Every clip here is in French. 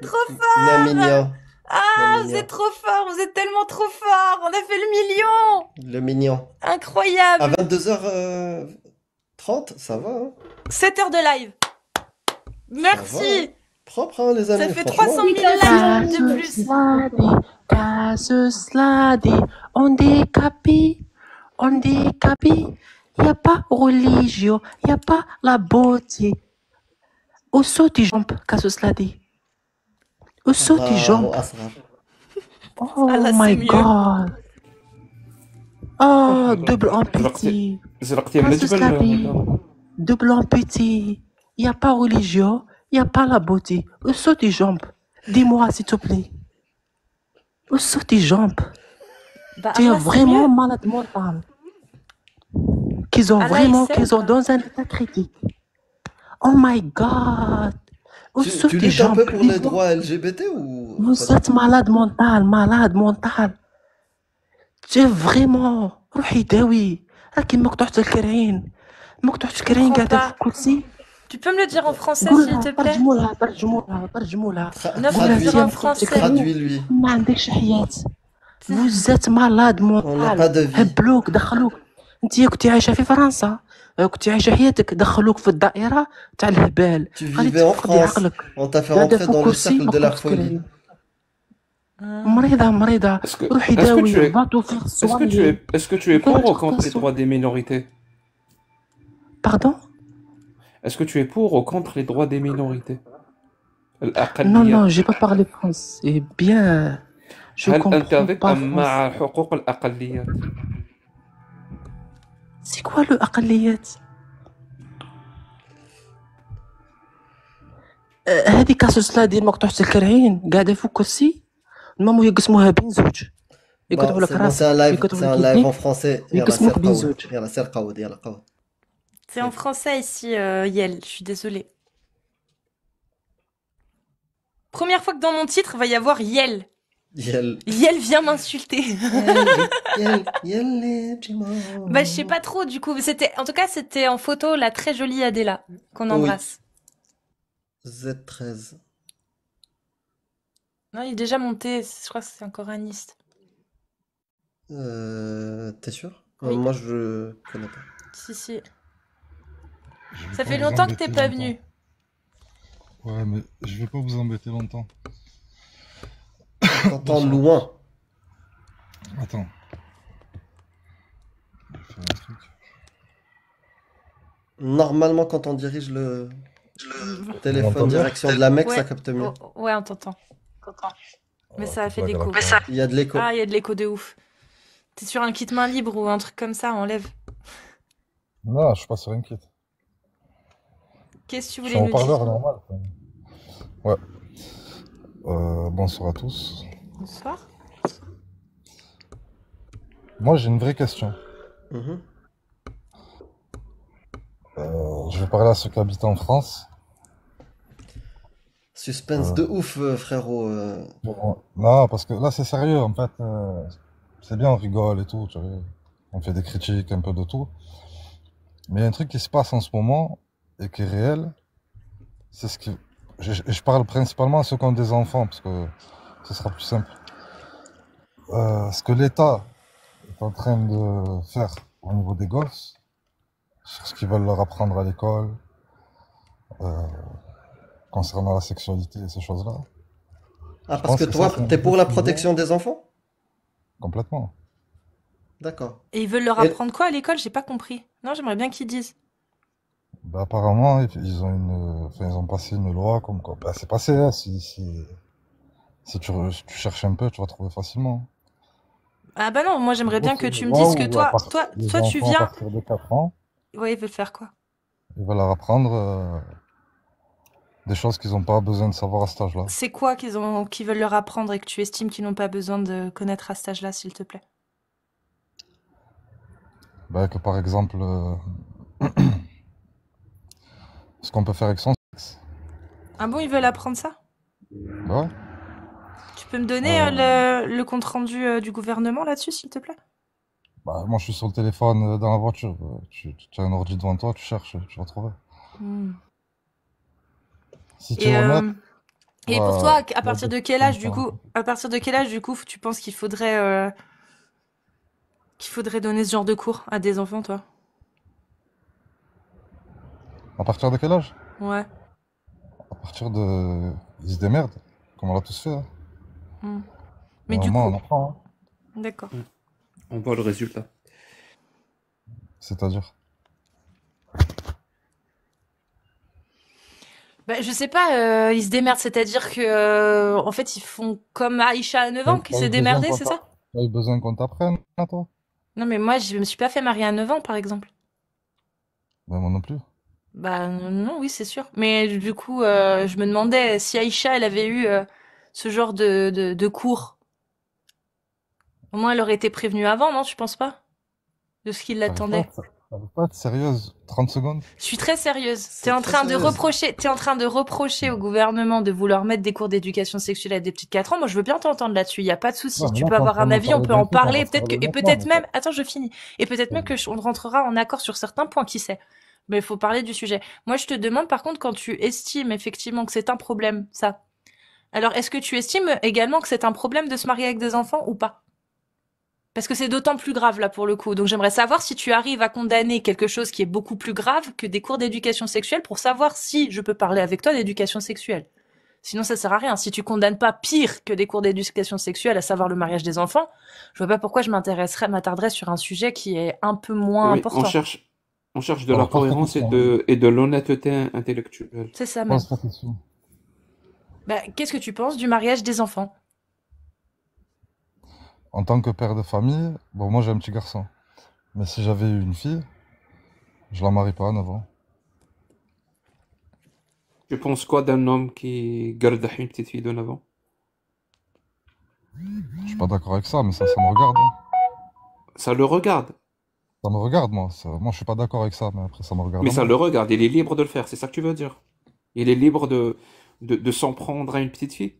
trop fort! mignon. Le Ah, vous êtes mignon. trop fort, vous êtes tellement trop fort! On a fait le million! Le mignon. À Incroyable! 22h30, ça va, hein? 7 heures de live. Ça va, hein? Merci! Propre, hein, les Ça amis, fait 300 franchement. 000 likes de plus. Casus ladi, on décapi, y a pas religion, y a pas la beauté. Où sont tes jambes, Casus ladi? Où sont tes Allahu jambes? asghar. Ah Oh là, c'est my mieux. god. Oh, double amputée. زرقتي من Casus الجبل ladi, مدام. double amputée. Y a pas religion, y a pas la beauté. Où sont tes jambes? Dis-moi, s'il te plaît. Où sont tes jambes? Bah, Tu es Allah, c'est vraiment mieux. malade mental. Qu'ils ont Allah, il vraiment, sait ou qu'ils ont pas? dans un état critique. Oh my god. Où sont Tu tes luttes un jambes? peu pour les Dis-moi. droits LGBT ou pas Vous du êtes tout? malade mental, malade mental. Tu es vraiment. روحي داوي. لكن مقطوعة الكرعين. مقطوعة Je الكرعين comprends قاعدة في pas. الكرسي. Tu peux me le dire en français, قول s'il لها te plaît? ترجموا لها ترجموا لها ترجموا لها. قول لها Traduire انت Traduis, en مقطوعة français. الكرعين traduis-lui. ما عندكش حياة. Vous êtes malade On n'a mental. pas de vie. هبلوك دخلوك. انت كنتي عايشة في فرنسا. كنتي عايشة حياتك دخلوك في الدائرة تاع الهبال. Tu غادي vivais en تفقدي France. عقلك. On t'a fait قاعدة rentrer في dans le كرسي cercle de la مقطوعة folie. الكرعين. مريضة روحي Est-ce que داوي. tu es, Va te faire est-ce que tu soigner. es, est-ce que tu es Va pour ou te faire contre les droits soigner. des minorités? Pardon? Est-ce que tu es pour ou contre les droits des minorités? Non, الأقليات. non, j'ai pas parlé français. Bien, je هل أنت comprends ضد pas أم français. مع حقوق الأقليات؟ C'est quoi le أقليات؟ هذه كاسوس ديال مقطوعة الكرعين قاعدة في كرسي. مامو يقسموها بين زوج. Bon, يقطعوا لك c'est bon, راسك c'est ويقطعوا un لك live en يديك français. ويقسموك بين زوج. Yalla, ser qaoud, yalla qaoud. C'est en français ici, Yel. Je suis désolée. Première fois que dans mon titre, va y avoir Yel. Yel. Yel vient m'insulter. Yel, Bah, je sais pas trop, du coup. En tout cas, c'était en photo la très jolie Adela, qu'on Oui. embrasse. Z13. Non, il est déjà monté. Je crois que c'est un coraniste. T'es sûr? Oui. Moi, je connais pas. Si, si. Je vais Ça pas fait vous longtemps que embêter t'es pas longtemps. venu. Ouais, mais je vais pas vous embêter longtemps. T'entends Bonsoir. loin. Attends. Je vais faire un truc. Normalement, quand on dirige le Vous téléphone m'entendez? direction de la Mecque, ça Ouais. capte mieux. Ouais, on t'entend. Mais ça a fait de Blague à l'écho. la con. Il y a de l'écho. Ah, il y a de l'écho de ouf. T'es sur un kit main libre ou un truc comme ça, enlève. Non, je suis pas sur une kit. Qu'est-ce que tu Je suis voulais en nous dire? parleur normal. Ouais. Bonsoir à tous. Bonsoir. Moi, j'ai une vraie question. Mhm. Je vais parler à ceux qui habitent en France. Suspense de ouf, frérot. Bon, non, parce que là, c'est sérieux, en fait. C'est bien, on rigole et tout, tu vois. On fait des critiques, un peu de tout. Mais il y a un truc qui se passe en ce moment et qui est réel. C'est ce qui... Je parle principalement à ceux qui ont des enfants, parce que ce sera plus simple. Ce que l'État est en train de faire au niveau des gosses, sur ce qu'ils veulent leur apprendre à l'école, concernant la sexualité et ces choses-là, Ah, je parce pense que que toi, ça, c'est un t'es pour la gros sujet. protection des enfants? Complètement. D'accord. Et ils veulent leur Et- apprendre quoi à l'école? J'ai pas compris. Non, j'aimerais bien qu'ils disent. Bah, apparemment, ils ont enfin, ils ont passé une loi comme quoi. Bah, c'est passé, hein, si tu cherches un peu, tu vas trouver facilement. Ah bah non, moi j'aimerais En gros, bien c'est que une tu me loi dises que où les toi tu enfants, à viens. partir de 4 ans, Ouais, ils veulent faire quoi? ils veulent leur apprendre des choses qu'ils n'ont pas besoin de savoir à cet âge-là. C'est quoi qu'ils veulent leur apprendre et que tu estimes qu'ils n'ont pas besoin de connaître à cet âge-là, s'il te plaît? Bah, que par exemple, ce qu'on peut faire avec son sexe. Ah bon, ils veulent apprendre ça? Bah, ouais. Tu peux me donner le compte-rendu du gouvernement là-dessus, s'il te plaît? Bah, moi, je suis sur le téléphone dans la voiture. Tu as un ordi devant toi, tu cherches, tu vas trouver. Hmm. Si tu Et veux mettre, Et pour Là, toi, à là, partir de quel comme âge, ça. du coup, tu penses qu'il faudrait donner ce genre de cours à des enfants, toi? À partir de quel âge? Ouais. À partir de... Ils se démerdent, comme on l'a tous fait, hein. Hmm. Et Mais du vraiment, coup, on apprend, hein. d'accord. On voit le résultat. C'est-à-dire. Bah, je sais pas, ils se démerdent, c'est-à-dire que, en fait, ils font comme Aïcha à 9 ans, qui T'as s'est eu besoin démerdée, qu'on c'est ça? t'as eu besoin qu'on t'apprenne, à toi? Non, mais moi, je me suis pas fait marier à 9 ans, par exemple. Ben, moi non plus. Bah, non, oui, c'est sûr. Mais du coup, je me demandais si Aïcha, elle avait eu ce genre de cours. Au moins, elle aurait été prévenue avant, non, tu penses pas? De ce qui l'attendait. T'arrives pas à être sérieuse 30 secondes? Je suis très sérieuse. C'est très sérieuse. T'es en train de reprocher au gouvernement de vouloir mettre des cours d'éducation sexuelle à des petites 4 ans. Moi, je veux bien t'entendre là-dessus. Il n'y a pas de souci. Ouais, mais Tu là, peux t'es en avoir train un de me avis, on parler peut d'un en truc, on parler. va se Peut-être que, parler et maintenant, peut-être mais même, attends, je finis. Et peut-être même que on rentrera en accord sur certains points, qui sait. Mais il faut parler du sujet. Moi, je te demande, par contre, quand tu estimes effectivement que c'est un problème, ça. Alors, est-ce que tu estimes également que c'est un problème de se marier avec des enfants ou pas? Parce que c'est d'autant plus grave là pour le coup. Donc j'aimerais savoir si tu arrives à condamner quelque chose qui est beaucoup plus grave que des cours d'éducation sexuelle pour savoir si je peux parler avec toi d'éducation sexuelle. Sinon ça sert à rien. Si tu condamnes pas pire que des cours d'éducation sexuelle, à savoir le mariage des enfants, je vois pas pourquoi je m'attarderais sur un sujet qui est un peu moins Oui, important. on cherche de la alors, pose ta cohérence question. et de l'honnêteté intellectuelle. C'est ça même. Pose ta question. Bah, qu'est-ce que tu penses du mariage des enfants? En tant que père de famille, bon, moi j'ai un petit garçon. Mais si j'avais eu une fille, je la marie pas à 9 ans. Tu penses quoi d'un homme qui garde une petite fille de 9 ans? Je suis pas d'accord avec ça, mais ça me regarde, hein. Ça le regarde. Ça me regarde, moi. Moi, je suis pas d'accord avec ça, mais après, ça me regarde Mais à ça moi. le regarde. Il est libre de le faire. C'est ça que tu veux dire? Il est libre de s'en prendre à une petite fille.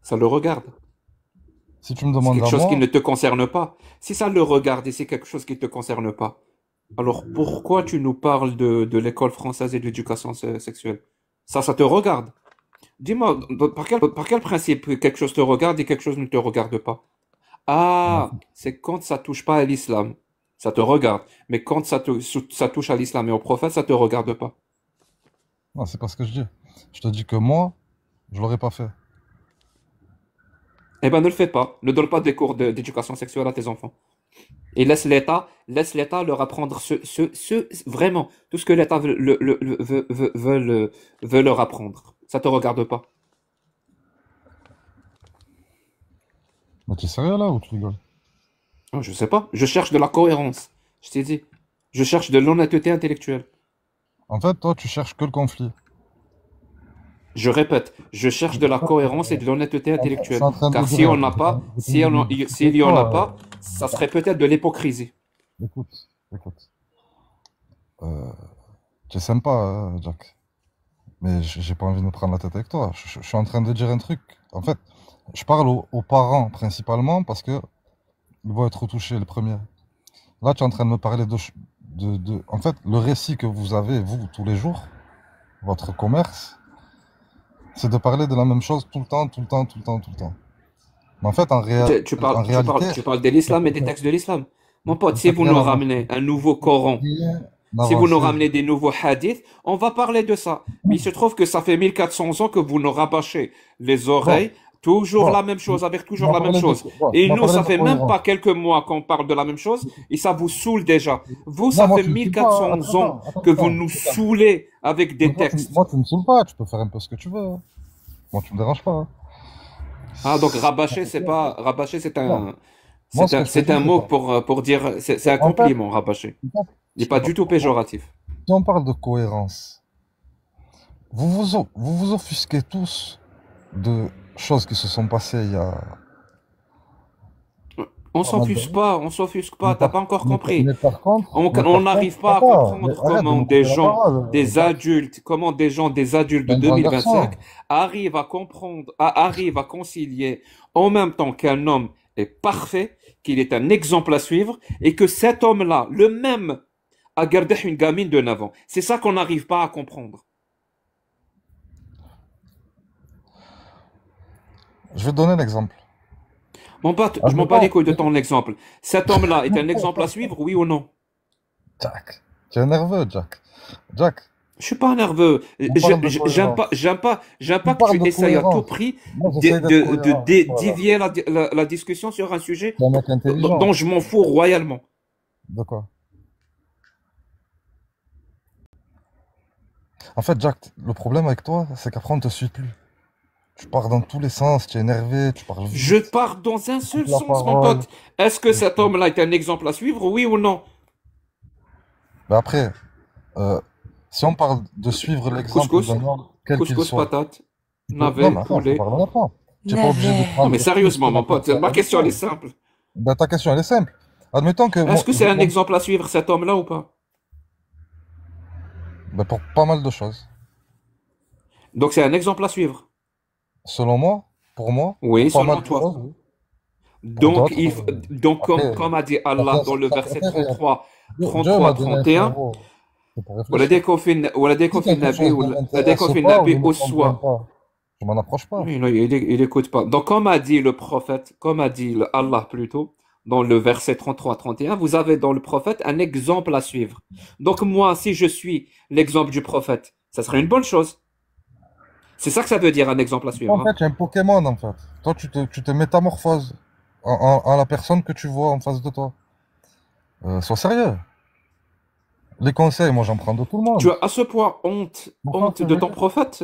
Ça le regarde. Si tu me C'est demandes quelque à chose qui ne moi, te concerne pas. Si ça le regarde et c'est quelque chose qui ne te concerne pas, alors pourquoi tu nous parles de l'école française et de l'éducation sexuelle? Ça te regarde. Dis-moi, par quel principe quelque chose te regarde et quelque chose ne te regarde pas? non, Ah, c'est quand ça touche pas à l'islam. Ça te regarde. Mais quand ça touche à l'islam et au prophète, ça te regarde pas. non, c'est pas ce que je dis. Je te dis que moi, je l'aurais pas fait. Eh ben, ne le fais pas. Ne donne pas des cours d'éducation sexuelle à tes enfants. Et laisse l'État leur apprendre vraiment, tout ce que l'État veut leur apprendre. Ça te regarde pas. Mais tu es sérieux là ou tu rigoles? Oh, je sais pas. Je cherche de la cohérence. Je t'ai dit. Je cherche de l'honnêteté intellectuelle. En fait, toi, tu cherches que le conflit. Je répète, je cherche de la cohérence et de l'honnêteté C'est intellectuelle. en train de Car si dire. on n'a pas, s'il y en a pas, ça serait peut-être de l'hypocrisie. Écoute, écoute. Euh, tu es sympa, Jack. Mais j'ai pas envie de me prendre la tête avec toi. Je suis en train de dire un truc. En fait, je parle aux parents principalement parce que ils vont être touchés le premier. Là, tu es en train de me parler en fait, le récit que vous avez, vous, tous les jours, votre commerce, c'est de parler de la même chose tout le temps, tout le temps, tout le temps, tout le temps. Mais en fait, en réalité, Tu parles de l'islam et des textes de l'islam. Mon pote, si ça n'a vous rien nous à voir. ramenez un nouveau Coran, Rien si vous nous avancé. ramenez des nouveaux hadiths, on va parler de ça. Mais il se trouve que ça fait 1400 ans que vous nous rabâchez les Bon, oreilles, toujours bon, la même chose, avec on toujours va la même parler chose. bon, Et on va nous, parler ça de fait même pas cohérence. quelques mois qu'on parle de la même chose, et ça vous saoule déjà. Vous, Non, ça moi, fait tu me saoules pas, hein. 1400 ans Attends, que vous attends. nous saoulez avec des textes. Moi, tu me saoules pas, tu peux faire un peu ce que tu veux, hein. Moi, tu me déranges pas, hein. Ah, donc rabâcher, Non, moi, ce que je te c'est dis, un c'est mot ça. pour dire, c'est un En fait, compliment, rabâcher. en fait, Il n'est pas du tout péjoratif. si on parle de cohérence, vous vous offusquez tous de choses qui se sont passées il y a On pas mal s'offusque d'années. pas, on s'offusque pas, Mais t'as par, pas encore mais, compris. mais On par contre, n'arrive pas à attends, mais comprendre arrête de comment me des couper la gens, parole, des Jack. adultes, comment des adultes T'es de un grand garçon. 2025 arrivent à comprendre, arrivent à concilier en même temps qu'un homme est parfait, qu'il est un exemple à suivre, et que cet homme-là, le même, a gardé une gamine de 9 ans. C'est ça qu'on n'arrive pas à comprendre. Je vais te donner l'exemple. Mon pote, je m'en bats les couilles de ton exemple. Cet homme-là est un exemple à suivre, oui ou non? Jack, tu es nerveux, Jack. Jack, Je suis pas nerveux. on parle de cohérence. J'aime On pas que parle tu de essayes à tout cohérence. prix Moi, j'essaye d'être cohérent. Voilà. dévier la discussion sur un sujet Tu es un mec intelligent. dont je m'en fous royalement. De quoi? En fait, Jack, le problème avec toi, c'est qu'après, on ne te suit plus. Tu pars dans tous les sens, tu es énervé, tu parles Je vite, pars dans un tu seul coupes la sens, mon parole. pote. Est-ce que cet homme-là est un exemple à suivre, oui ou non? Mais après, euh, si on parle de suivre l'exemple Couscous, d'un homme, quel qu'il couscous, soit, patate, non, navet, mais attends, je te poulet. parle maintenant. Tu n'es pas obligé de Navet. Non, prendre mais plus sérieusement, que la mon pote, personne ma question, elle est adéquate. simple. Ben, ta question, elle est simple. Admettons que Est-ce que c'est un exemple à suivre, cet homme-là, ou pas? ben, pour pas mal de choses. Donc, c'est un exemple à suivre. Selon moi, pour moi, Oui, pour pas selon mal de toi. choses, oui. Pour Donc, d'autres, donc après, comme a dit Allah chacun dans le sa verset préférée. 33, Dieu 33, m'a donné un 31, cerveau. C'est pour ولا réfléchir. ديكو Si في quelque النبي chose ne m'intéresse pas ou ne me convient pas, je m'en approche pas. Oui, non, il écoute pas. Donc, comme a dit le prophète, comme a dit Allah plutôt, dans le verset 33-31, vous avez dans le prophète un exemple à suivre. Donc, moi, si je suis l'exemple du prophète, ça serait une bonne chose. C'est ça que ça veut dire, un exemple à suivre. En Hein. fait, tu es un Pokémon, en fait. Toi, tu te métamorphoses en la personne que tu vois en face de toi. Sois sérieux. Les conseils, moi, j'en prends de tout le monde. Tu as à ce point Pourquoi honte tu de veux ton dire prophète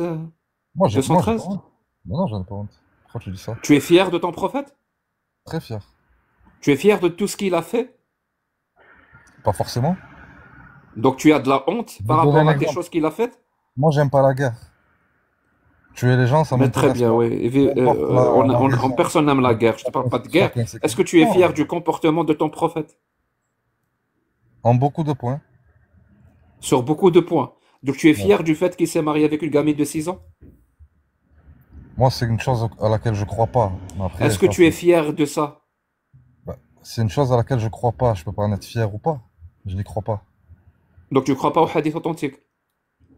Moi, j'ai pas 213? honte. Non, j'en ai pas honte. Pourquoi tu dis ça? Tu es fier de ton prophète? Très fier. Tu es fier de tout ce qu'il a fait? Pas forcément. Donc, tu as de la honte Je vais par te donner rapport un à des exemple. choses qu'il a faites? Moi, j'aime pas la guerre. Tuer les gens, ça Mais très m'intéresse bien, pas. oui. Peu importe la raison. Personne n'aime la guerre. Je te parle pas de guerre. Chacun ses Est-ce que tu es convictions. fier du comportement de ton prophète? En beaucoup de points. Sur beaucoup de points. Donc tu es Ouais. fier du fait qu'il s'est marié avec une gamine de 6 ans? Moi, c'est une chose à laquelle je crois pas. Mais après, Est-ce que ça, tu es fier de ça? c'est une chose à laquelle je crois pas. Je peux pas en être fier ou pas. Je n'y crois pas. Donc tu ne crois pas au hadith authentique?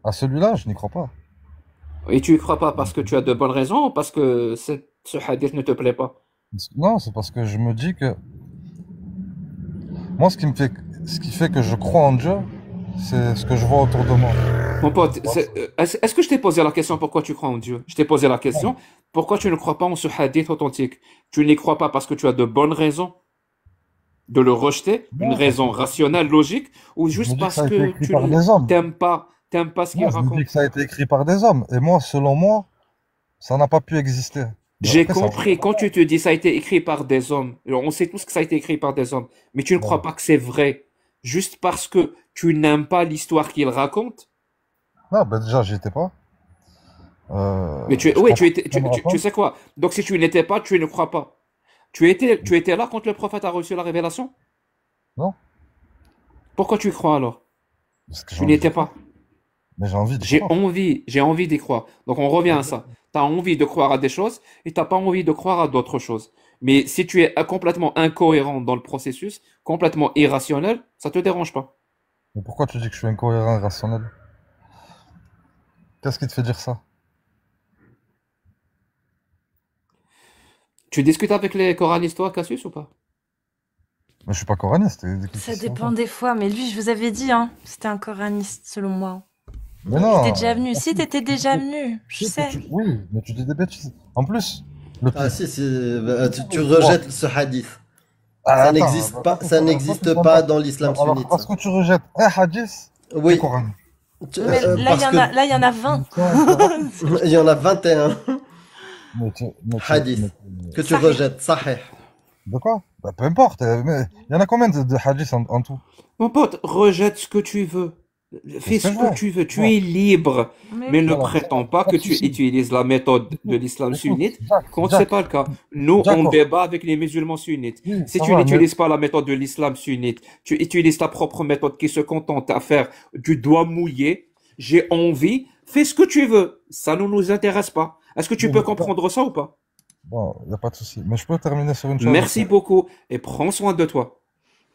À celui-là, je n'y crois pas. Et tu y crois pas parce que tu as de bonnes raisons ou parce que ce hadith ne te plaît pas? Non, c'est parce que je me dis que moi, ce qui fait que je crois en Dieu, c'est ce que je vois autour de moi. Mon pote, est-ce que je t'ai posé la question pourquoi tu crois en Dieu? Je t'ai posé la question pourquoi tu ne crois pas en ce hadith authentique? Tu n'y crois pas parce que tu as de bonnes raisons de le rejeter, Non, une raison rationnelle, logique, ou je me juste dis que parce ça a été que écrit tu par des hommes. t'aimes pas ce qu'il Non, je me dis raconte? que ça a été écrit par des hommes. Et moi, selon moi, ça n'a pas pu exister. J'ai Après, ça. compris, quand tu te dis ça a été écrit par des hommes, alors on sait tous que ça a été écrit par des hommes, mais tu ne crois Ouais. pas que c'est vrai, juste parce que tu n'aimes pas l'histoire qu'il raconte. Non, ben déjà, j'y étais pas. Mais Je oui, comprends tu ce qu'on me tu raconte. sais quoi? Donc si tu n'étais pas, tu ne crois pas. Tu étais là quand le prophète a reçu la révélation? Non, Pourquoi tu y crois alors? parce que j'ai Tu envie n'y étais d'y croire. pas. Mais j'ai envie d'y croire. J'ai envie d'y croire. Donc on revient à ça. Tu as envie de croire à des choses et t'as pas envie de croire à d'autres choses. Mais si tu es complètement incohérent dans le processus, complètement irrationnel, ça te dérange pas. Mais pourquoi tu dis que je suis incohérent et rationnel? Qu'est-ce qui te fait dire ça? Tu discutes avec les coranistes, toi, Cassius, ou pas? Mais je suis pas coraniste. Ça dépend des fois, mais lui, je vous avais dit, hein, c'était un coraniste, selon moi. Mais non. T'étais déjà venu. Si, t'étais déjà venu, je sais. Oui, mais tu dis des bêtises. En plus, le Ah pire. si, bah, tu rejettes ce hadith. Ah, Ça attends, n'existe bah, pas, attends, ça attends, n'existe attends, pas attends. dans l'islam Alors, sunnite. parce que tu rejettes un hadith, Oui, t'es coraniste. Mais là, il parce y en que a, là, il y en a 20. il y en a 21 Mais hadiths que tu Sahih. rejettes. Sahih. de quoi? Bah, peu importe. Mais il y en a combien de hadiths en tout? Mon pote, rejette ce que tu veux. Fais c'est ce vrai. que tu veux. Tu Ouais. es libre. Mais oui. ne Voilà. prétends pas Pas que de tu souci. utilises la méthode de l'islam Écoute, sunnite Jack, quand Jack, c'est pas le cas. Nous, on D'accord. débat avec les musulmans sunnites. Oui, Si ça tu va, mais n'utilises pas la méthode de l'islam sunnite, tu utilises ta propre méthode qui se contente à faire du doigt mouillé, j'ai envie, fais ce que tu veux. Ça ne nous intéresse pas. Est-ce que tu Bon, peux mais- comprendre ça ou pas? bon, y a pas de souci. Mais je peux terminer sur une chose. Merci beaucoup et prends soin de toi.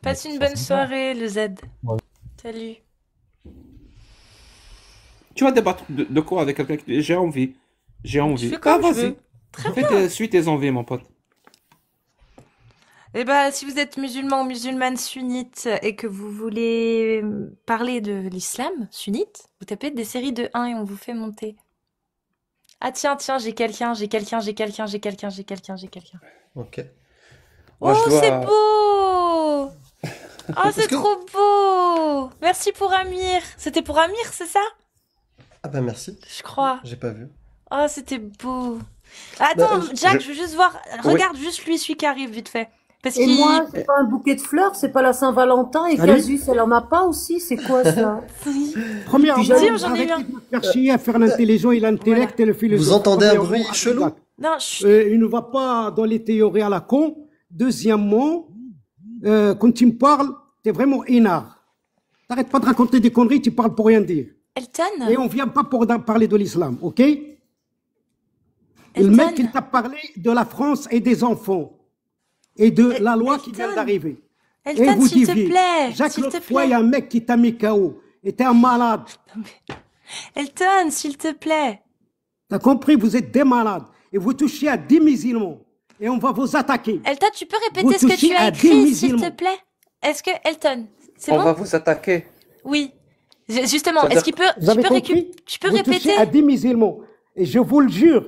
Passe une Ça, bonne c'est soirée, le Z. Ouais. Salut. Tu vas débattre de quoi avec quelqu'un qui... J'ai envie. J'ai Je envie. fais comme Ah, je vas-y. veux. Très bien. Suis tes envies, mon pote. Eh ben, si vous êtes musulman ou musulmane sunnite et que vous voulez parler de l'islam sunnite, vous tapez des séries de 1 et on vous fait monter. Ah tiens, j'ai quelqu'un. Ok. Moi, je Oh, dois- c'est beau! Oh, c'est que- trop beau! Merci pour Amir. C'était pour Amir, c'est ça? Ah bah merci, Je crois. j'ai pas vu. Oh, c'était beau. Attends, Bah, Jack, je veux juste voir. Regarde juste lui, celui qui arrive vite fait. Parce Et qu'il... moi, c'est pas un bouquet de fleurs, c'est pas la Saint-Valentin, et Allez. Casus, elle en a pas aussi, c'est quoi ça? Premièrement, Puis j'en ai eu un. arrêtez de me faire chier à faire l'intelligent et l'intellect et le philosophe. Vous entendez un Premièrement, bruit chelou? Abdelak, Non, chut. il ne va pas dans les théories à la con. Deuxièmement, quand tu me parles, t'es vraiment énard. T'arrêtes pas de raconter des conneries, tu parles pour rien dire. Elton? Et on vient pas pour parler de l'islam, ok? Le Elton? mec, il t'a parlé de la France et des enfants. Et de la loi qui vient Elton. d'arriver. Et Elton, vous s'il te diviez. plaît. Jacques, S'il te l'autre fois, il y plaît. a un mec qui t'a mis KO. Et t'es un malade. Elton, s'il te plaît. T'as compris? Vous êtes des malades. Et vous touchez à 10 musulmans. Et on va vous attaquer. Elton, tu peux Vous répéter ce que touchez tu as à des écrit, s'il te musulmans. plaît? Est-ce que, Elton, c'est On bon? va vous attaquer. Oui. Justement, Ça veut est-ce qu'il peut, Vous avez compris? tu peux Vous répéter? touchez à 10 musulmans. Et je vous le jure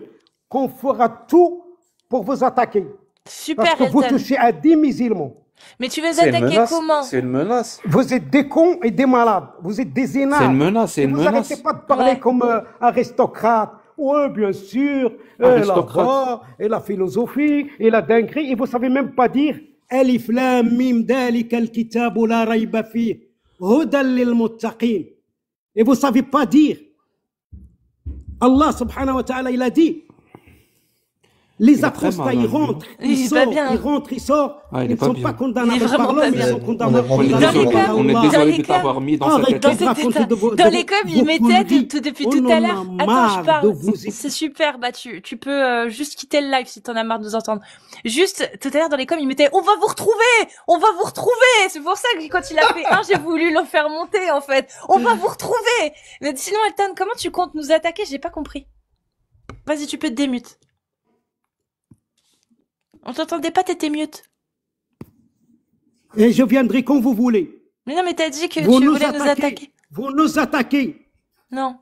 qu'on fera tout pour vous attaquer. Super, Parce que vous Elton. touchez à 10 musulmans. Mais tu veux C'est une attaquer menace. comment? C'est une menace. Vous êtes des cons et des malades. Vous êtes des énards. C'est une menace. C'est Et une vous menace. n'arrêtez pas de parler Ouais. comme aristocrate. Oui, bien sûr. Aristocrate. La voix, et la philosophie, et la dinguerie. Et vous savez même pas dire Alif Lam Mim Dalika al-Kitabu la rayba fih Hudan lil muttaqin. Et vous savez pas dire Allah subhanahu wa ta'ala, il a dit les Il est très apostats, mal, ils hein, rentrent, Il ils est pas sortent, bien. ils rentrent, ils sortent. Ah, il Ils est ne pas sont bien. pas Il est condamnables vraiment par pas l'homme, bien. ils sont On est condamnables vraiment par Dans la les loi. cas- On est dans désolé les de cas- t'avoir mis dans cette Arrêtez Dans de cet raconter état. de vos- Dans de les vos- coms, vos il mettait conneries. depuis On tout en à a l'heure. Attends, je marre parle. de vous C'est super. Bah, tu peux juste quitter le live si t'en as marre de nous entendre. Juste, tout à l'heure, dans les coms, il mettait, on va vous retrouver! On va vous retrouver! C'est pour ça que quand il a fait un, j'ai voulu le faire monter, en fait. On va vous retrouver! Mais sinon, Elton, comment tu comptes nous attaquer? J'ai pas compris. Vas-y, tu peux te démute. On t'entendait pas, t'étais mute. Et je viendrai quand vous voulez. Mais non, mais t'as dit que Vous tu nous voulais nous attaquer. attaquez. Vous nous attaquez. Non.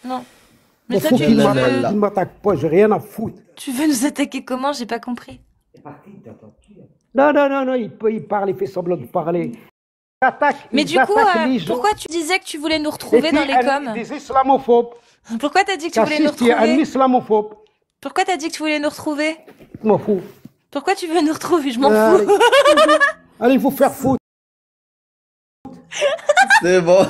Non. Mais Il toi, faut tu qu'il là, veux, là, m'attaque. là. Il m'attaque pas, j'ai rien à foutre. tu veux nous attaquer comment? J'ai pas compris. Non, non, non, non, il parle, il fait semblant de parler. Il attaque, Mais il du coup, attaque les gens. pourquoi tu disais que tu voulais nous Et retrouver t'es dans les un- coms? Des islamophobes. Pourquoi t'as dit que tu voulais nous Cassis, tu es un retrouver? islamophobe. Pourquoi t'as dit que tu voulais nous retrouver? Je m'en fous. Pourquoi tu veux nous retrouver? Je m'en Allez. fous. Allez vous faire foutre. C'est bon.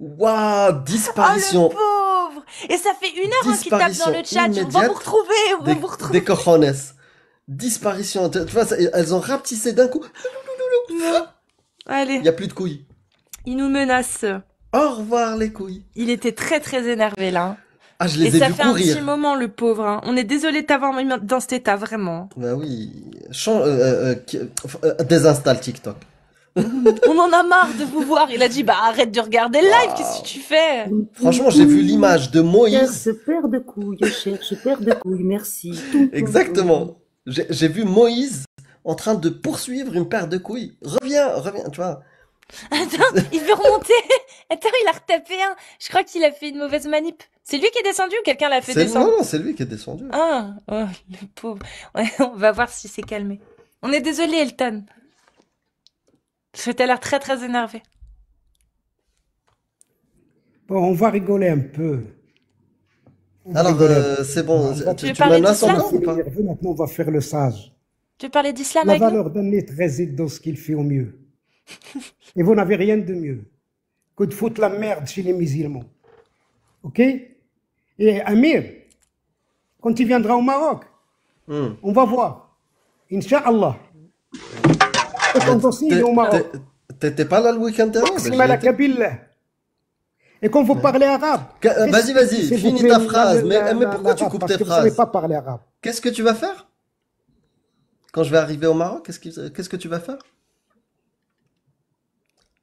Waouh, Oh, disparition. le pauvre! Et ça fait 1 heure hein, qu'il tape dans Disparition le chat. On va immédiate vous retrouver, on va des, vous retrouver. des cojones. Disparition. Tu vois, elles ont rapetissé d'un coup. Non. Allez, Il n'y a plus de couilles. il nous menace. Au revoir les couilles. Il était très très énervé là. Hein. Ah, je Et les ai ça vus fait un petit courir. moment, le pauvre. Hein. On est désolé de t'avoir mis dans cet état, vraiment. Bah oui. Désinstalle TikTok. On en a marre de vous voir. Il a dit, bah arrête de regarder le live, qu'est-ce que tu fais? Franchement, j'ai vu l'image de Moïse. Cherche paire de couilles, cherche paire de couilles, merci. Exactement. J'ai vu Moïse en train de poursuivre une paire de couilles. Reviens, tu vois. Attends, il veut remonter. Attends, il a retapé un. Je crois qu'il a fait une mauvaise manip. C'est lui qui est descendu ou quelqu'un l'a fait descendre? Non, c'est lui qui est descendu. Ah, oh, le pauvre. Ouais, on va voir si c'est calmé. On est désolé, Elton. Parce que t'as l'air très très énervé. Bon, on va rigoler un peu. Alors, c'est bon. Tu veux Tu parler menaces, on d'islam me fout pas. Maintenant, on va faire le sage. Tu veux parler d'islam La avec nous? valeur d'un être réside dans ce qu'il fait au mieux. Et vous n'avez rien de mieux que de foutre la merde chez les musulmans. Ok? Et Amir, quand tu viendras au Maroc, on va voir. Inch'Allah. Et quand aussi, il est au Maroc. T'étais pas là le week-end dernier? أقسم Bah, j'y لك étais. بالله. Et quand vous parlez arabe, Vas-y, s'il vous finis plaît, ta phrase. Mais la- pourquoi tu l'arabe, coupes parce tes que vous savez phrases? pas parler arabe. Qu'est-ce que tu vas faire? Quand je vais arriver au Maroc, qu'est-ce que tu vas faire?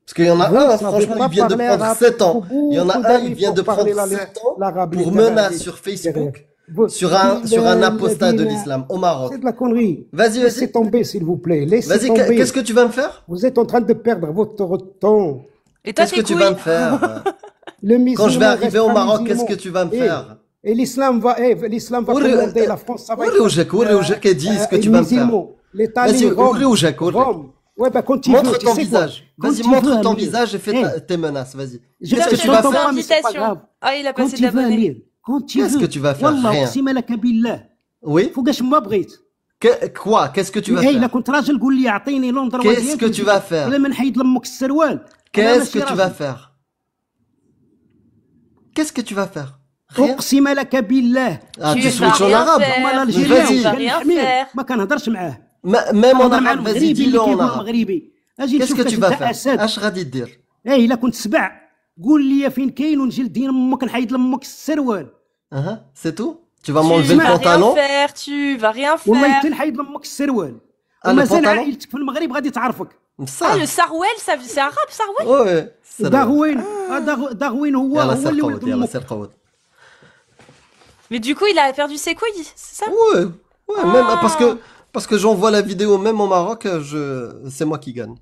Parce qu'il y en a Vous un, savez franchement, pas il vient de parler prendre arabe. 7 ans. Faut Il y en a beaucoup un, il d'années vient pour de parler prendre 7 ans l'arabe pour derrière. menace sur Facebook Vous- sur un apostat de l'islam au Maroc. C'est de la connerie. Vas-y, Laissez vas-y. tomber, s'il vous plaît. Laissez Vas-y, tomber. qu'est-ce que tu vas me faire? Vous êtes en train de perdre votre temps. Et toi, Qu'est-ce que tes tu vas couilles? me faire? Le Quand je vais musulman arriver au restera Maroc, qu'est-ce musulman. que tu vas me Et- faire? Et l'islam va Ouri- commander la France. Ça va Ouri Oujek, Ouri Oujek, et dis ce que tu vas me faire. Les Vas-y, talibans, Ouri Oujek, Ouri. Rome. Ouais, bah, quand tu veux, Montre tu ton sais quoi? visage. Quand Vas-y, tu montre veux, ton Amir. visage et fais tes menaces, vas-y. Je Qu'est-ce que tu Tom, vas c'est faire? mais c'est pas invitation. grave. Ah, il a Quand passé tu veux, d'abonnés. Amir. Quand tu Qu'est-ce veux. que tu vas faire? والله Rien. أقسم لك بالله. Oui? فوقاش ما بغيت. Quoi? Qu'est-ce que tu vas إيه إلا faire? كنت راجل قول لي أعطيني لندن Qu'est-ce que tu vas faire? إلا ما نحيد لأمك السروال. Qu'est-ce que tu vas faire? Qu'est-ce que tu vas faire? Rien. أقسم لك بالله. Ah, Tu tu vas switches en rien arabe? faire. مال Mais الجيران vas-y. Tu vas كان rien الحمير faire. ما كنهضرش معاه. Même en كنهضر مع arabe, vas-y, المغربي اللي dis-le en كيقول arabe. مغربي. أجي Qu'est-ce نشوف que كاش tu vas أنت faire? أسد. اش غادي دير؟ إيه إلا كنت سبع قول لي فين كاين ونجي لدين أمك نحيد لأمك السروال. C'est tout? Tu vas Tu m'enlever le vas rien pantalon? faire, tu vas rien والله faire. حتى نحيد لأمك السروال. Ah, le ومازال pantalon? عائلتك في المغرب غادي تعرفك. Ça. Ah, le Sarwell, ça, c'est arabe, Sarwell? Ouais. c'est le- داروين داروين هو يلا هو سير اللي قود، ولد يلا أمك. سير قود. Mais du coup, il a perdu ses couilles, c'est ça? Ouais, ouais, même Ah. parce que j'envoie la vidéo même au Maroc, c'est moi qui gagne.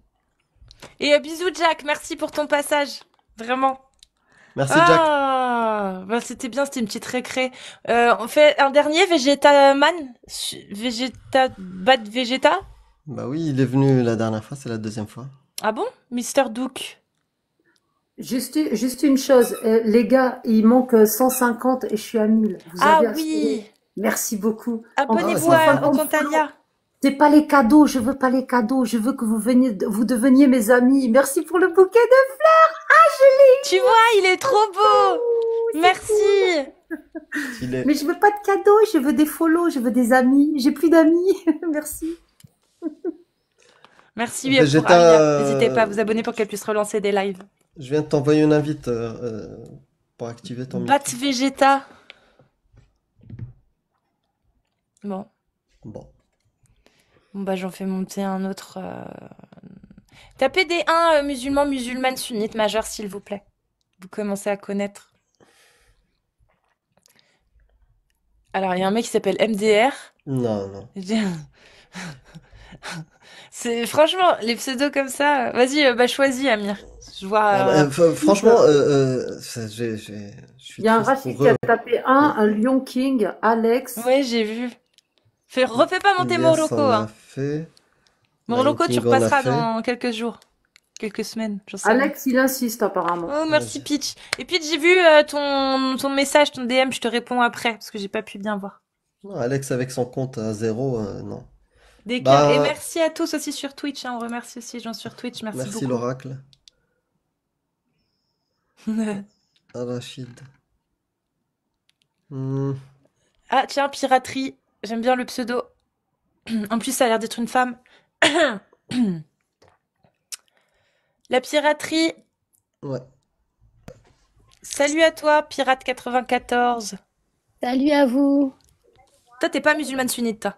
Et bisous, Jack, merci pour ton passage. Vraiment. Merci Jack. Ah, bah, c'était bien, c'était une petite récré. On fait un dernier, Végétaman? Bad Vegeta? Bah oui, il est venu la dernière fois, c'est la deuxième fois. Ah bon? Mister Duke. Juste une chose, les gars, il manque 150 et je suis à 1000. Vous Ah avez oui. assuré. Merci beaucoup. Abonnez-vous Ah, au compte Alia. C'est pas les cadeaux, je veux pas les cadeaux, je veux que vous deveniez mes amis. Merci pour le bouquet de fleurs. Tu vois, il est trop beau. Merci. Il est... Mais je veux pas de cadeaux, je veux des follow, je veux des amis. J'ai plus d'amis. Merci. Merci Vegeta, pour Alia. N'hésitez pas à vous abonner pour qu'elle puisse relancer des lives. Je viens de t'envoyer une invite pour activer ton micro. Bat Vegeta. Bon. Bon. Bon bah j'en fais monter un autre. Tapez des 1 musulmans, musulmanes, sunnites, majeurs, s'il vous plaît. Vous commencez à connaître. Alors, il y a un mec qui s'appelle MDR. Non, non. C'est franchement les pseudos comme ça. Vas-y, bah choisis Amir. Je vois. Franchement, je suis Il y a un triste raciste pour qui a eux. tapé un Lion King, Alex. Ouais, j'ai vu. Refais pas monter Yes, Morocco. on a Hein. fait. Morocco, Lion tu King, on a repasseras fait. dans quelques jours. Quelques semaines, j'en sais rien. Alex, il insiste apparemment. Oh, merci Vas-y. Peach. Et Peach, j'ai vu ton message, ton DM, je te réponds après, parce que j'ai pas pu bien voir. Non, Alex avec son compte à 0, non. Des Bah, cœurs. Et merci à tous aussi sur Twitch, hein. On remercie aussi les gens sur Twitch, merci Merci beaucoup. l'oracle. Rachid. Ah tiens, piraterie, j'aime bien le pseudo. En plus, ça a l'air d'être une femme. La piraterie, Ouais. salut à toi, Pirate94. Salut à vous. Toi, t'es pas musulmane sunnite, toi?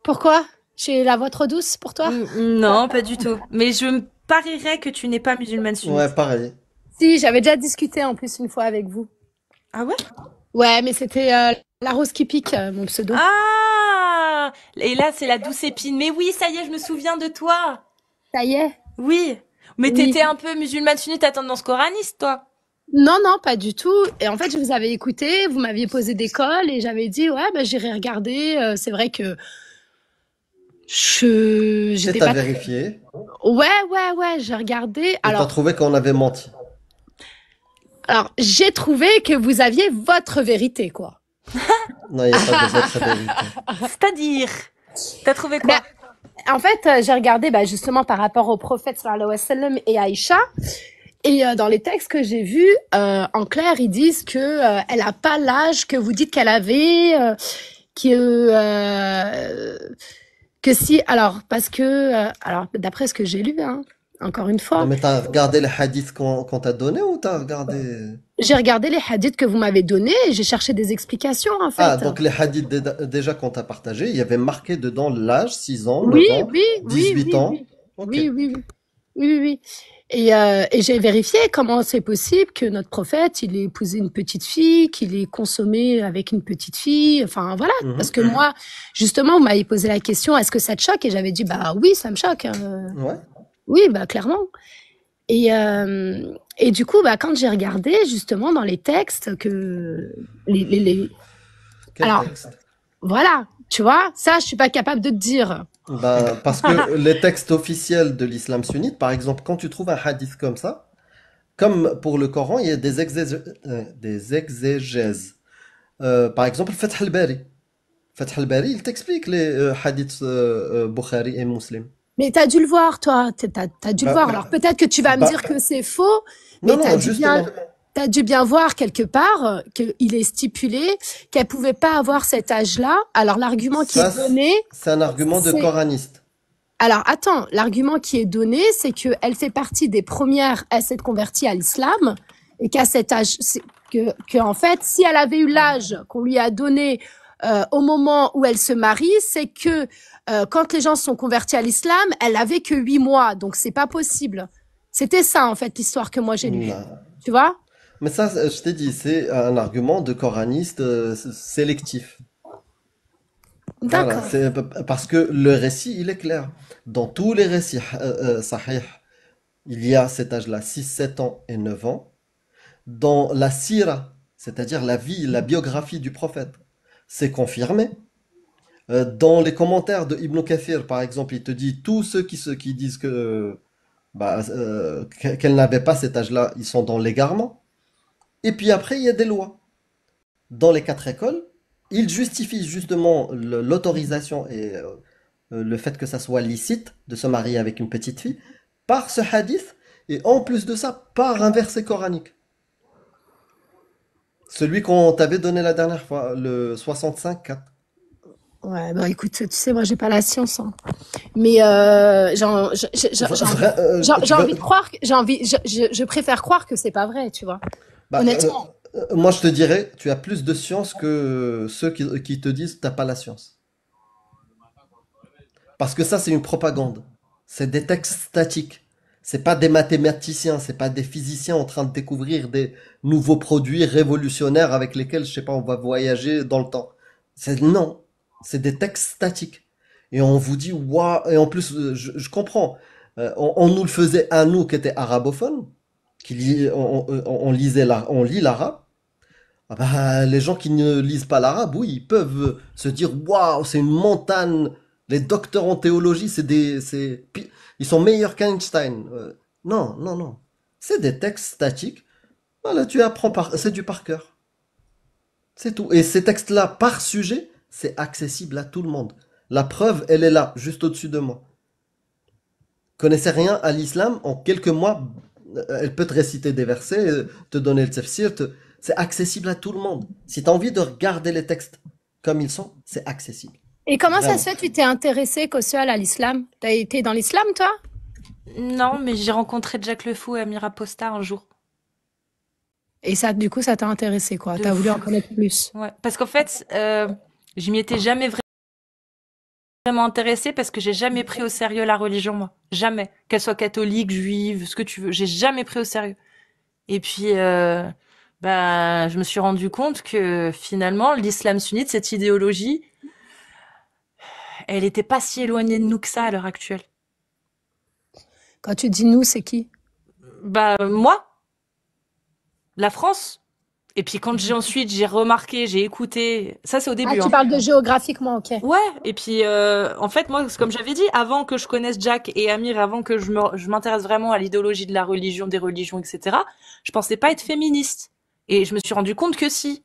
Pourquoi? J'ai la voix trop douce pour toi? Non, pas du tout. Mais je me parierais que tu n'es pas musulmane sunnite. Ouais, pareil. Si, j'avais déjà discuté en plus une fois avec vous. Ah ouais? Ouais, mais c'était la rose qui pique, mon pseudo. Ah! Et là, c'est la douce épine. Mais oui, ça y est, je me souviens de toi. Ça y est? Oui. Mais Oui. t'étais un peu musulmane sunnite à tendance coraniste, toi. Non, non, pas du tout. Et en fait, je vous avais écouté, vous m'aviez posé des calls et j'avais dit, ouais, bah, j'irai regarder. C'est vrai que j'étais T'as pas... vérifié Ouais, j'ai regardé. et t'as Alors, trouvé qu'on avait menti. j'ai trouvé que vous aviez votre vérité, quoi. Non, il n'y a pas de votre vérité. C'est-à-dire, t'as trouvé quoi? En fait, j'ai regardé justement par rapport au prophète sallallahu alayhi wa sallam et Aïcha. Et dans les textes que j'ai vus, en clair, ils disent que elle a pas l'âge que vous dites qu'elle avait, que si. Alors parce que alors d'après ce que j'ai lu, hein, encore une fois, Non, mais t'as regardé les hadiths qu'on t'a donnés ou t'as regardé... j'ai regardé les hadiths que vous m'avez donnés et j'ai cherché des explications en fait. Ah, donc les hadiths déjà qu'on t'a partagé, il y avait marqué dedans l'âge, 6 ans, 9 oui, ans, oui, 18 oui, ans. oui, Ok. oui, oui, oui. Oui, oui, oui. Et j'ai vérifié comment c'est possible que notre prophète, il ait épousé une petite fille, qu'il ait consommé avec une petite fille. Enfin, voilà. Parce Mhm. que moi, justement, vous m'avez posé la question, est-ce que ça te choque? Et j'avais dit, bah oui, ça me choque. Ouais. Oui, bah clairement. Et du coup, bah, quand j'ai regardé, justement, dans les textes, que les... Quel Alors, texte? voilà, tu vois, ça, je suis pas capable de te dire. Ben, parce que les textes officiels de l'islam sunnite, par exemple, quand tu trouves un hadith comme ça, comme pour le Coran, il y a des exégèses. Par exemple, Fath al-Bari. Fath al-Bari, il t'explique les hadiths Bukhari et Muslim. Mais t'as dû le voir, toi. T'as dû le voir. Bah, Alors peut-être que tu vas me bah, dire que c'est faux, non, mais non, justement. t'as dû bien voir quelque part qu'il est stipulé qu'elle pouvait pas avoir cet âge-là. Alors l'argument qui Ça, est donné, c'est un argument de c'est... coraniste. Alors attends, l'argument qui est donné, c'est qu'elle fait partie des premières à s'être convertie à l'islam et qu'à cet âge, que en fait, si elle avait eu l'âge qu'on lui a donné au moment où elle se marie, c'est que quand les gens se sont convertis à l'islam, elle avait que 8 mois, donc c'est pas possible. C'était ça en fait l'histoire que moi j'ai lue. Non. Tu vois? Mais ça, je t'ai dit, c'est un argument de coraniste sélectif. Voilà, D'accord. c'est parce que le récit, il est clair. Dans tous les récits sahih, il y a cet âge-là, 6, 7 ans et 9 ans. Dans la sira, c'est-à-dire la vie, la biographie du prophète, c'est confirmé. Dans les commentaires de Ibn Kathir, par exemple, il te dit tous ceux qui disent que qu'elle n'avait pas cet âge-là, ils sont dans l'égarement. Et puis après, il y a des lois. Dans les 4 écoles, ils justifient justement l'autorisation et le fait que ça soit licite de se marier avec une petite fille par ce hadith et en plus de ça par un verset coranique. Celui qu'on t'avait donné la dernière fois, le 65-4. Ouais, bah écoute, tu sais, moi j'ai pas la science, hein. Mais j'ai envie de croire, je préfère croire que c'est pas vrai, tu vois. Bah, Honnêtement. moi je te dirais, tu as plus de science que ceux qui te disent t'as pas la science. Parce que ça c'est une propagande. C'est des textes statiques. C'est pas des mathématiciens, c'est pas des physiciens en train de découvrir des nouveaux produits révolutionnaires avec lesquels, je sais pas, on va voyager dans le temps. Non, c'est des textes statiques. Et on vous dit, waouh, et en plus, je comprends. On nous le faisait à nous qui étaient arabophones, on lisait on lit l'arabe. Ah bah, les gens qui ne lisent pas l'arabe, oui, ils peuvent se dire, waouh, c'est une montagne. Les docteurs en théologie, ils sont meilleurs qu'Einstein. Non, non, non. C'est des textes statiques. Voilà, tu apprends c'est du par cœur. C'est tout. Et ces textes-là, par sujet, c'est accessible à tout le monde. La preuve, elle est là, juste au-dessus de moi. Connaissez rien à l'islam, en quelques mois, elle peut te réciter des versets, te donner le tafsir, c'est accessible à tout le monde. Si tu as envie de regarder les textes comme ils sont, c'est accessible. Et comment ça se Vraiment. fait que tu t'es intéressé, Kossual, à l'islam? T'as été dans l'islam, toi? Non, mais j'ai rencontré Jack Le Fou et Amira Posta un jour. Et ça, du coup, ça t'a intéressé, quoi. De T'as voulu en fou. connaître plus. Ouais. Parce qu'en fait, je m'y étais jamais vraiment intéressée parce que j'ai jamais pris au sérieux la religion, moi. Jamais. Qu'elle soit catholique, juive, ce que tu veux. J'ai jamais pris au sérieux. Et puis, bah, je me suis rendu compte que finalement, l'islam sunnite, cette idéologie, elle était pas si éloignée de nous que ça à l'heure actuelle. Quand tu dis nous, c'est qui? Bah, moi, la France. Et puis quand j'ai remarqué, j'ai écouté, ça c'est au Ah, début, tu hein. parles de géographiquement, ok. Ouais, et puis en fait moi, comme j'avais dit, avant que je connaisse Jack et Amir, avant que je m'intéresse vraiment à l'idéologie de la religion, des religions, etc., je pensais pas être féministe. Et je me suis rendu compte que si,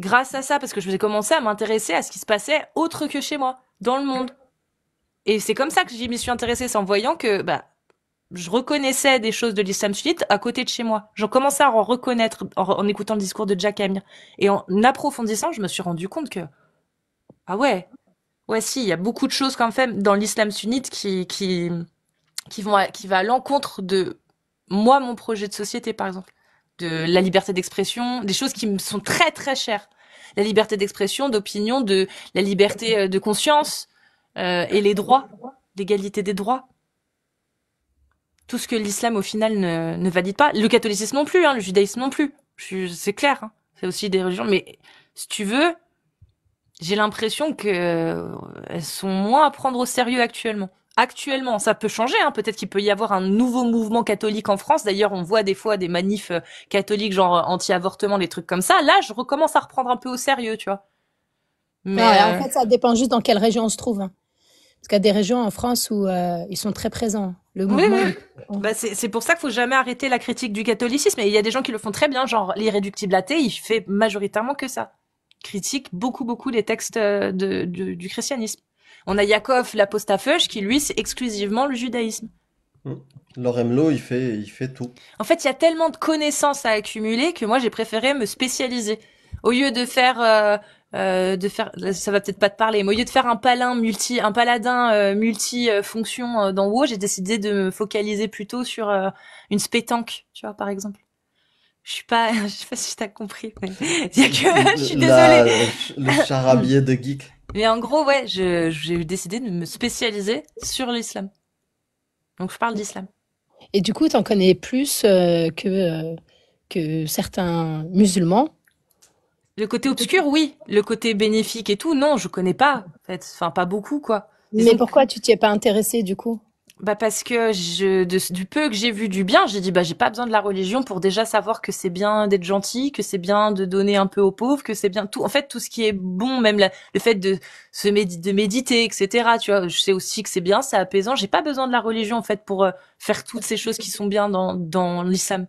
grâce à ça, parce que je faisais commencer à m'intéresser à ce qui se passait autre que chez moi, dans le monde. Et c'est comme ça que j'y m'y suis intéressée, c'est en voyant que bah je reconnaissais des choses de l'islam sunnite à côté de chez moi. J'en commençais à en reconnaître en écoutant le discours de Jack et Amir. Et en approfondissant, je me suis rendu compte que, ah ouais, ouais si, il y a beaucoup de choses quand même dans l'islam sunnite qui va à l'encontre de moi, mon projet de société, par exemple. De la liberté d'expression, des choses qui me sont très très chères. La liberté d'expression, d'opinion, de la liberté de conscience, et les droits, l'égalité des droits. tout ce que l'islam au final ne valide pas. Le catholicisme non plus, hein, le judaïsme non plus. C'est clair, hein. C'est aussi des religions, mais si tu veux, j'ai l'impression que elles sont moins à prendre au sérieux actuellement. Actuellement, ça peut changer, hein. Peut-être qu'il peut y avoir un nouveau mouvement catholique en France. D'ailleurs, on voit des fois des manifs catholiques, genre anti-avortement, des trucs comme ça. Là, je recommence à reprendre un peu au sérieux, tu vois. Mais Ouais, en fait, ça dépend juste dans quelle région on se trouve, hein. Parce qu'il y a des régions en France où ils sont très présents. Le oui, mouvement. oui. Bah, c'est pour ça qu'il faut jamais arrêter la critique du catholicisme. Et il y a des gens qui le font très bien, genre l'irréductible athée, il fait majoritairement que ça. Critique beaucoup les textes du christianisme. On a Yaakov l'apostafeuge qui lui c'est exclusivement le judaïsme. Loremlo, il fait tout. En fait, il y a tellement de connaissances à accumuler que moi j'ai préféré me spécialiser. Au lieu de faire ça va peut-être pas te parler, mais au lieu de faire un paladin multi-fonction dans WoW, j'ai décidé de me focaliser plutôt sur une spétanque, tu vois, par exemple. Je sais pas si t'as compris, mais je suis désolée. Le charabia de geek. Mais en gros, ouais, j'ai décidé de me spécialiser sur l'islam. Donc je parle d'islam. Et du coup, t'en connais plus que certains musulmans. Le côté obscur, oui. Le côté bénéfique et tout, non, je connais pas, en fait. Enfin, pas beaucoup, quoi. Mais Disons pourquoi tu t'y es pas intéressé du coup? Bah parce que du peu que j'ai vu du bien, j'ai dit bah j'ai pas besoin de la religion pour déjà savoir que c'est bien d'être gentil, que c'est bien de donner un peu aux pauvres, que c'est bien tout. En fait, tout ce qui est bon, même le fait de de méditer, etc. Tu vois, je sais aussi que c'est bien, c'est apaisant. J'ai pas besoin de la religion en fait pour faire toutes ces choses qui sont bien dans l'islam.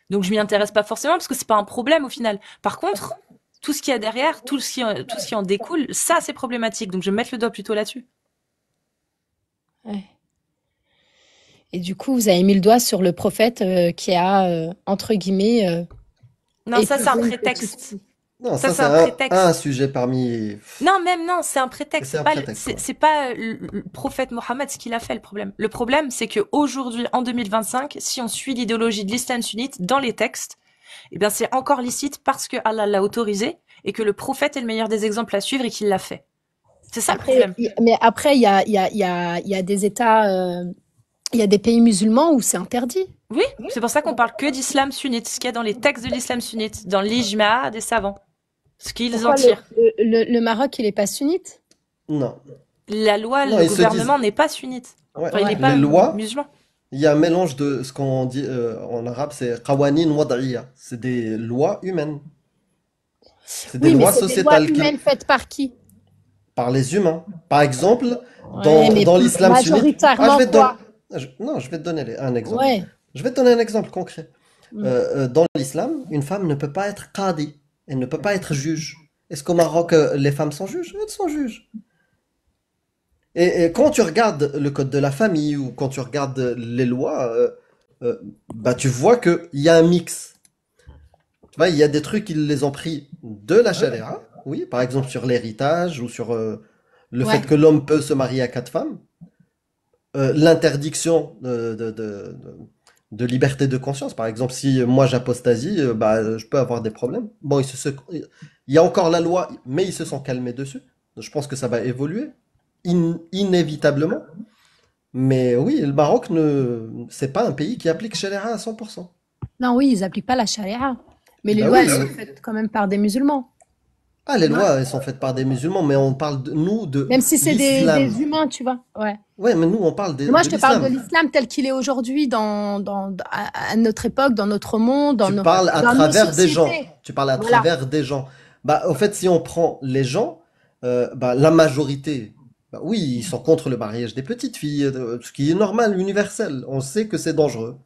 Donc je m'y intéresse pas forcément parce que c'est pas un problème au final. Par contre, tout ce qu'il y a derrière, tout ce qui en découle, ça c'est problématique. Donc je vais mettre le doigt plutôt là-dessus. Ouais. Et du coup, vous avez mis le doigt sur le prophète qui a, entre guillemets, Non, ça c'est un épousé une prétexte. petite. Non, Ça, ça, c'est c'est un prétexte. un sujet parmi. Non, même non, c'est un prétexte. C'est un pas, prétexte, ouais. c'est pas le prophète Mohammed ce qu'il a fait le problème. Le problème, c'est que aujourd'hui, en 2025, si on suit l'idéologie de l'islam sunnite dans les textes, eh bien, c'est encore licite parce que Allah l'a autorisé et que le prophète est le meilleur des exemples à suivre et qu'il l'a fait. C'est ça le problème. Mais après, il y a des États, il y a des pays musulmans où c'est interdit. Oui, c'est pour ça qu'on parle que d'islam sunnite, ce qu'il y a dans les textes de l'islam sunnite, dans l'ijma des savants, ce qu'ils en Pourquoi tirent. le Maroc, il est pas sunnite? Non. La loi, Non, le ils se gouvernement disent. n'est pas sunnite. Ouais. Enfin, il n'est pas Les lois, musulman. il y a un mélange de ce qu'on dit en arabe, c'est qawanin wad'iyya. C'est des lois humaines. C'est des Oui, mais lois c'est des lois sociétales humaines faites par qui? par les humains. Par exemple, Ouais, mais dans l'islam sunnite. majoritairement quoi? Non, je vais te donner un exemple. Ouais. Je vais te donner un exemple concret. Mm. Dans l'islam, une femme ne peut pas être qadi. Elle ne peut pas être juge. Est-ce qu'au Maroc, les femmes sont juges? Elles sont juges. Et quand tu regardes le code de la famille ou quand tu regardes les lois, bah, tu vois qu'il y a un mix. Tu vois, il y a des trucs, ils les ont pris de la charia, oui, par exemple sur l'héritage ou sur le Ouais. fait que l'homme peut se marier à 4 femmes, l'interdiction de liberté de conscience. Par exemple, si moi j'apostasie, bah, je peux avoir des problèmes. Bon, il y a encore la loi, mais ils se sont calmés dessus. Je pense que ça va évoluer, inévitablement. Mais oui, le Maroc, c'est pas un pays qui applique Sharia à 100%. Non, oui, ils appliquent pas la charia. Mais les Bah lois, oui, elles sont faites quand même par des musulmans. ah, les lois, elles sont faites par des musulmans, mais on parle de Même si c'est l'islam. des humains, tu vois. Ouais. Ouais, mais nous, on parle Mais moi, de je te parle de l'islam. l'islam tel qu'il est aujourd'hui à notre époque, dans notre monde, Tu parles à dans nos travers des gens. sociétés. Tu parles à Voilà. travers des gens. Bah, en fait, si on prend les gens, bah, la majorité, bah, oui, ils sont contre le mariage des petites filles, ce qui est normal, universel. On sait que c'est dangereux.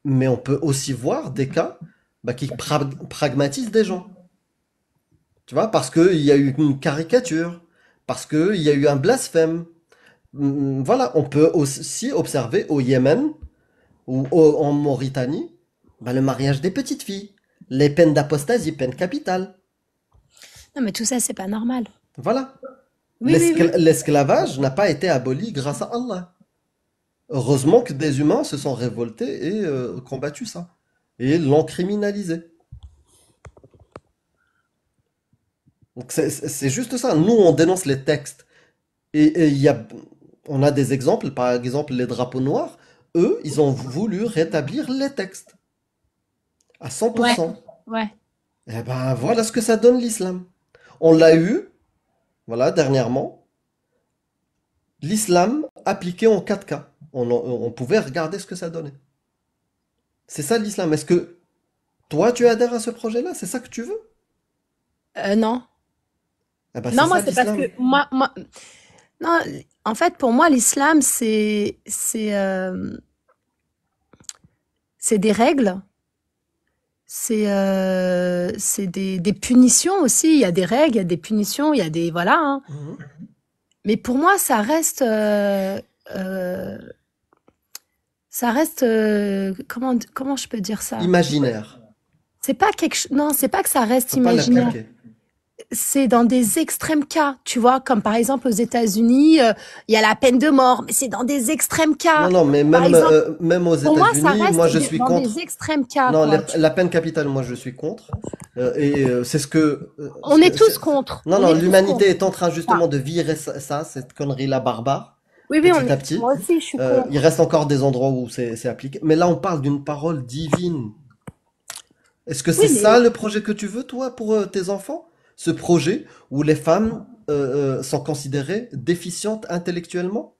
Mais on peut aussi voir des cas bah, qui pragmatisent des gens. Tu vois, parce qu'il y a eu une caricature, parce qu'il y a eu un blasphème. Voilà, on peut aussi observer au Yémen ou en Mauritanie bah, le mariage des petites filles, les peines d'apostasie, peines capitales. Non, mais tout ça, c'est pas normal. Voilà. Oui, oui, oui. L'esclavage n'a pas été aboli grâce à Allah. Heureusement que des humains se sont révoltés et combattu ça. Et l'ont criminalisé. Donc c'est juste ça. Nous, on dénonce les textes. Et on a des exemples, par exemple les drapeaux noirs. eux, ils ont voulu rétablir les textes à Ouais, 100%. ouais. Eh ben, voilà ce que ça donne l'islam. On l'a eu, voilà, dernièrement, l'islam appliqué en 4K. On pouvait regarder ce que ça donnait. C'est ça l'islam. Est-ce que toi, tu adhères à ce projet-là? C'est ça que tu veux? Non. Eh ben, c'est Non, moi, ça c'est parce l'islam. que non, en fait, pour moi, l'islam, c'est des règles, c'est des punitions aussi. Il y a des règles, il y a des punitions, il y a des, voilà, hein. Mhm. Mais pour moi, euh, comment je peux dire ça? Imaginaire. C'est pas non, c'est pas que ça reste Faut pas imaginaire. l'appliquer. C'est dans des extrêmes cas, tu vois, comme par exemple aux États-Unis, il y a la peine de mort, mais c'est dans des extrêmes Non, cas. non, mais Par exemple, même aux pour moi, ça États-Unis, reste moi je suis dans contre. des extrêmes cas, Non, quoi. la peine capitale, moi je suis contre. C'est ce que, On est tous contre. non, On non, est tous l'humanité contre. est en train Enfin, justement de virer ça, cette connerie-là barbare, oui, oui, petit à petit. moi aussi, je suis Il contre. reste encore des endroits où c'est appliqué. Mais là, on parle d'une parole divine. Est-ce que c'est Oui, ça mais le projet que tu veux, toi, pour tes enfants? Ce projet où les femmes sont considérées déficientes intellectuellement?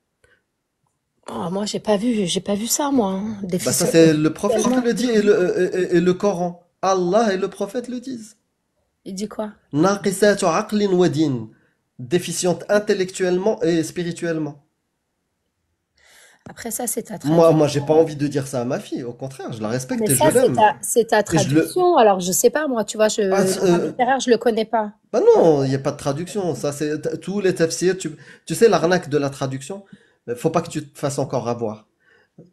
oh, moi, j'ai pas vu ça, moi, hein, Bah ça, déficient c'est le prophète qui intellectuellement. le dit et le Coran. Allah et le prophète le disent. Il dit quoi? Naqisatu aqlin wa din. Déficiente intellectuellement et spirituellement. Après ça, c'est ta Moi, traduction. j'ai pas envie de dire ça à ma fille. Au contraire, je la respecte Mais et je ça, l'aime. c'est ta Et je le. traduction. Alors, je sais pas, moi, tu vois, Ah, le droit littéraire, je le connais pas. bah non, il n'y a pas de traduction. Ça, c'est tous les tafsirs. Tu sais l'arnaque de la traduction. Faut pas que tu te fasses encore avoir.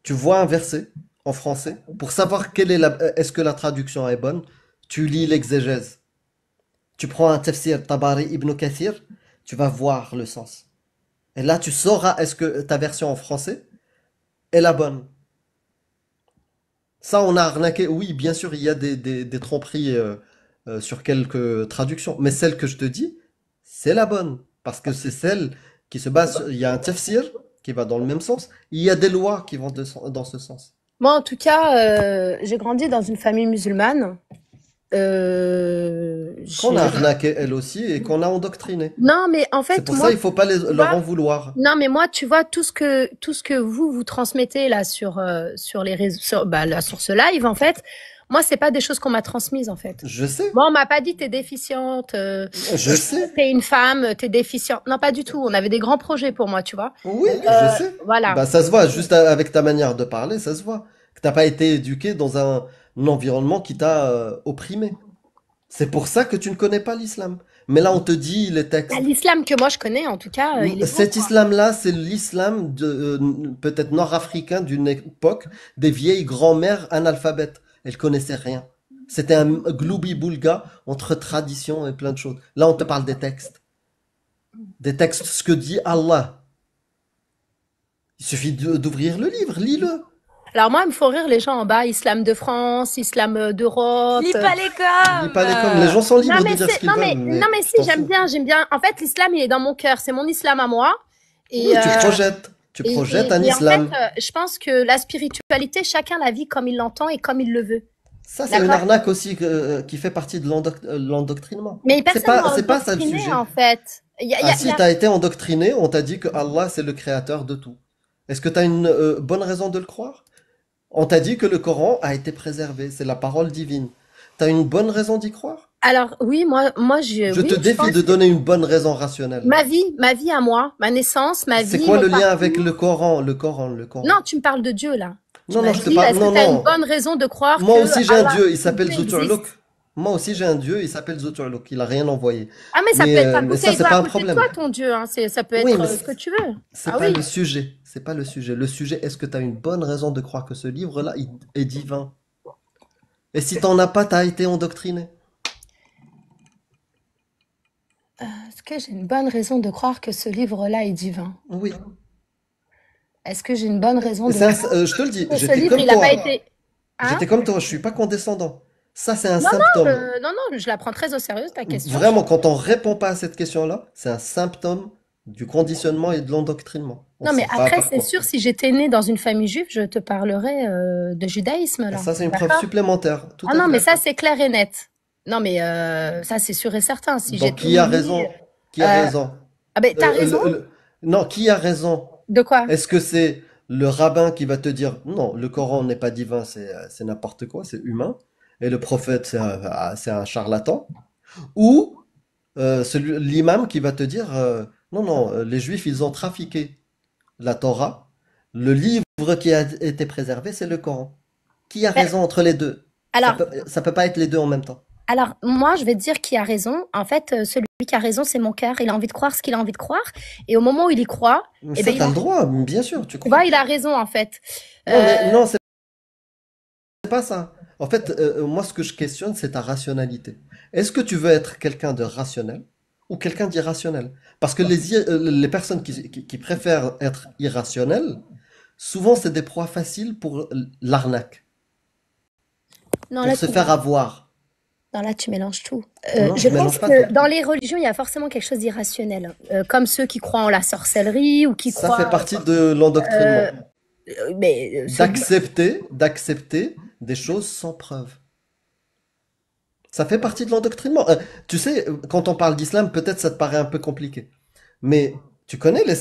Tu vois un verset en français pour savoir est-ce que la traduction est bonne. Tu lis l'exégèse. Tu prends un tafsir Tabari Ibn Kathir. Tu vas voir le sens. Et là, tu sauras est-ce que ta version en français est la bonne. Ça, on a arnaqué. Oui, bien sûr, il y a des tromperies sur quelques traductions. Mais celle que je te dis, c'est la bonne. Parce que c'est celle qui se base il y a un tafsir qui va dans le même sens. Il y a des lois qui vont dans ce sens. Moi, en tout cas, j'ai grandi dans une famille musulmane. Qu'on a J'ai... arnaqué elle aussi et qu'on a endoctriné. Non, mais en C'est fait, pour ça moi, il faut pas tu leur vois, en vouloir. non, mais moi, tu vois, tout ce que vous transmettez là sur les réseaux, là, sur ce live, en fait, moi, c'est pas des choses qu'on m'a transmises, en fait. Je sais, Moi, on m'a pas dit t'es déficiente, je sais. t'es une femme, t'es déficiente. Non, pas du tout. On avait des grands projets pour moi, tu vois. Oui, je sais. Voilà. Bah ça se voit, juste avec ta manière de parler, ça se voit. Que t'as pas été éduqué dans un environnement qui t'a opprimé. C'est pour ça que tu ne connais pas l'islam. Mais là, on te dit les Bah, textes. l'islam que moi je connais, en tout cas, il est bon, Cet quoi. islam-là, c'est l'islam peut-être nord-africain d'une époque des vieilles grand-mères analphabètes. Elles connaissaient rien. C'était un gloubi-boulga entre tradition et plein de choses. Là, on te parle des textes. Des textes, ce que dit Allah. Il suffit d'ouvrir le livre, lis-le. Alors moi, il me faut rire les gens en bas, islam de France, islam d'Europe. Lis pas les Lis coms. pas les coms. Les gens sont Non libres de mais dire ce c'est, qu'ils non veulent, mais, non mais je si, t'en j'aime fous. bien, j'aime bien. En fait, l'islam, il est dans mon cœur. C'est mon islam à moi. Oui, Et, tu euh, projettes. Tu projettes un et en fait, islam. je pense que la spiritualité, chacun la vit comme il l'entend et comme il le veut. Ça, c'est une D'accord? arnaque aussi qui fait partie de l'endoctrinement. Mais personne m'a C'est pas ça le endoctriné, sujet. en fait. Ah si, t'as été endoctriné, on t'a dit que Allah c'est le créateur de tout. Est-ce que t'as une bonne raison de le croire? On t'a dit que le Coran a été préservé, c'est la parole divine. T'as une bonne raison d'y croire? Alors oui, Je te je défie pense de que donner une bonne raison rationnelle. ma vie à moi, ma naissance, ma C'est vie, quoi mon le lien parcours. avec le Coran? Le Coran. Non, tu me parles de Dieu là. Tu Non, m'as non, je te dit, parle. est-ce que Non, tu as une non. bonne raison de croire Moi que aussi j'ai un Allah, Dieu, il s'appelle Dieu Zuturluk. existe? Moi aussi j'ai un Dieu, il s'appelle Zuturluk. Il a rien envoyé. Ah mais ça peut être à Mais côté, ça il c'est doit pas à un côté de problème. toi ton Dieu, hein. Ça peut Oui, être mais ce que tu veux. c'est Ah pas oui. le sujet. C'est pas le sujet. Le sujet, est-ce que tu as une bonne raison de croire que ce livre-là est divin? Et si t'en as pas, t'as été endoctriné. Est-ce que j'ai une bonne raison de croire que ce livre-là est divin? Oui. Est-ce que j'ai une bonne raison Et de c'est croire je te le dis, que ce j'étais livre, comme il n'a pas toi. été... Hein? J'étais comme toi, je suis pas condescendant. Ça, c'est un Non, symptôme. non, je la prends très au sérieux, ta question. Vraiment, quand on répond pas à cette question-là, c'est un symptôme du conditionnement et de l'endoctrinement. On Non, mais sait pas après, par c'est quoi. sûr, si j'étais née dans une famille juive, je te parlerais de judaïsme, Et là. ça, c'est une preuve D'accord? supplémentaire, tout Ah à non, mais fait. ça, c'est clair et net. Non, mais ça, c'est sûr et certain. Si Donc, j'étais qui a née... raison? Qui a raison? Ah ben, t'as raison. Non, qui a raison? De quoi? Est-ce que c'est le rabbin qui va te dire non, le Coran n'est pas divin, c'est n'importe quoi, c'est humain, et le prophète c'est un charlatan, ou l'imam qui va te dire non, non, les juifs ils ont trafiqué la Torah, le livre qui a été préservé c'est le Coran. Qui a Ben, raison entre les deux? alors, Ça peut pas être les deux en même temps. alors, moi, je vais te dire qui a raison. En fait, celui qui a raison, c'est mon cœur. Il a envie de croire ce qu'il a envie de croire. Et au moment où il y croit, Mais eh ça, ben, t'as le droit, bien sûr, tu tu vois, crois. il a raison, en fait. Non, mais Euh, non, c'est pas ça. En fait, moi, ce que je questionne, c'est ta rationalité. Est-ce que tu veux être quelqu'un de rationnel ou quelqu'un d'irrationnel? Parce que les personnes qui préfèrent être irrationnelles, souvent, c'est des proies faciles pour l'arnaque, non, pour là, se faire avoir. non, là, tu mélanges tout. Non, Je je pense mélange pas que tout. dans les religions, il y a forcément quelque chose d'irrationnel. Comme ceux qui croient en la sorcellerie ou qui Ça fait croient... partie de l'endoctrinement. mais celui... D'accepter des choses sans preuve. Ça fait partie de l'endoctrinement. Tu sais, quand on parle d'islam, peut-être ça te paraît un peu compliqué. Mais tu connais la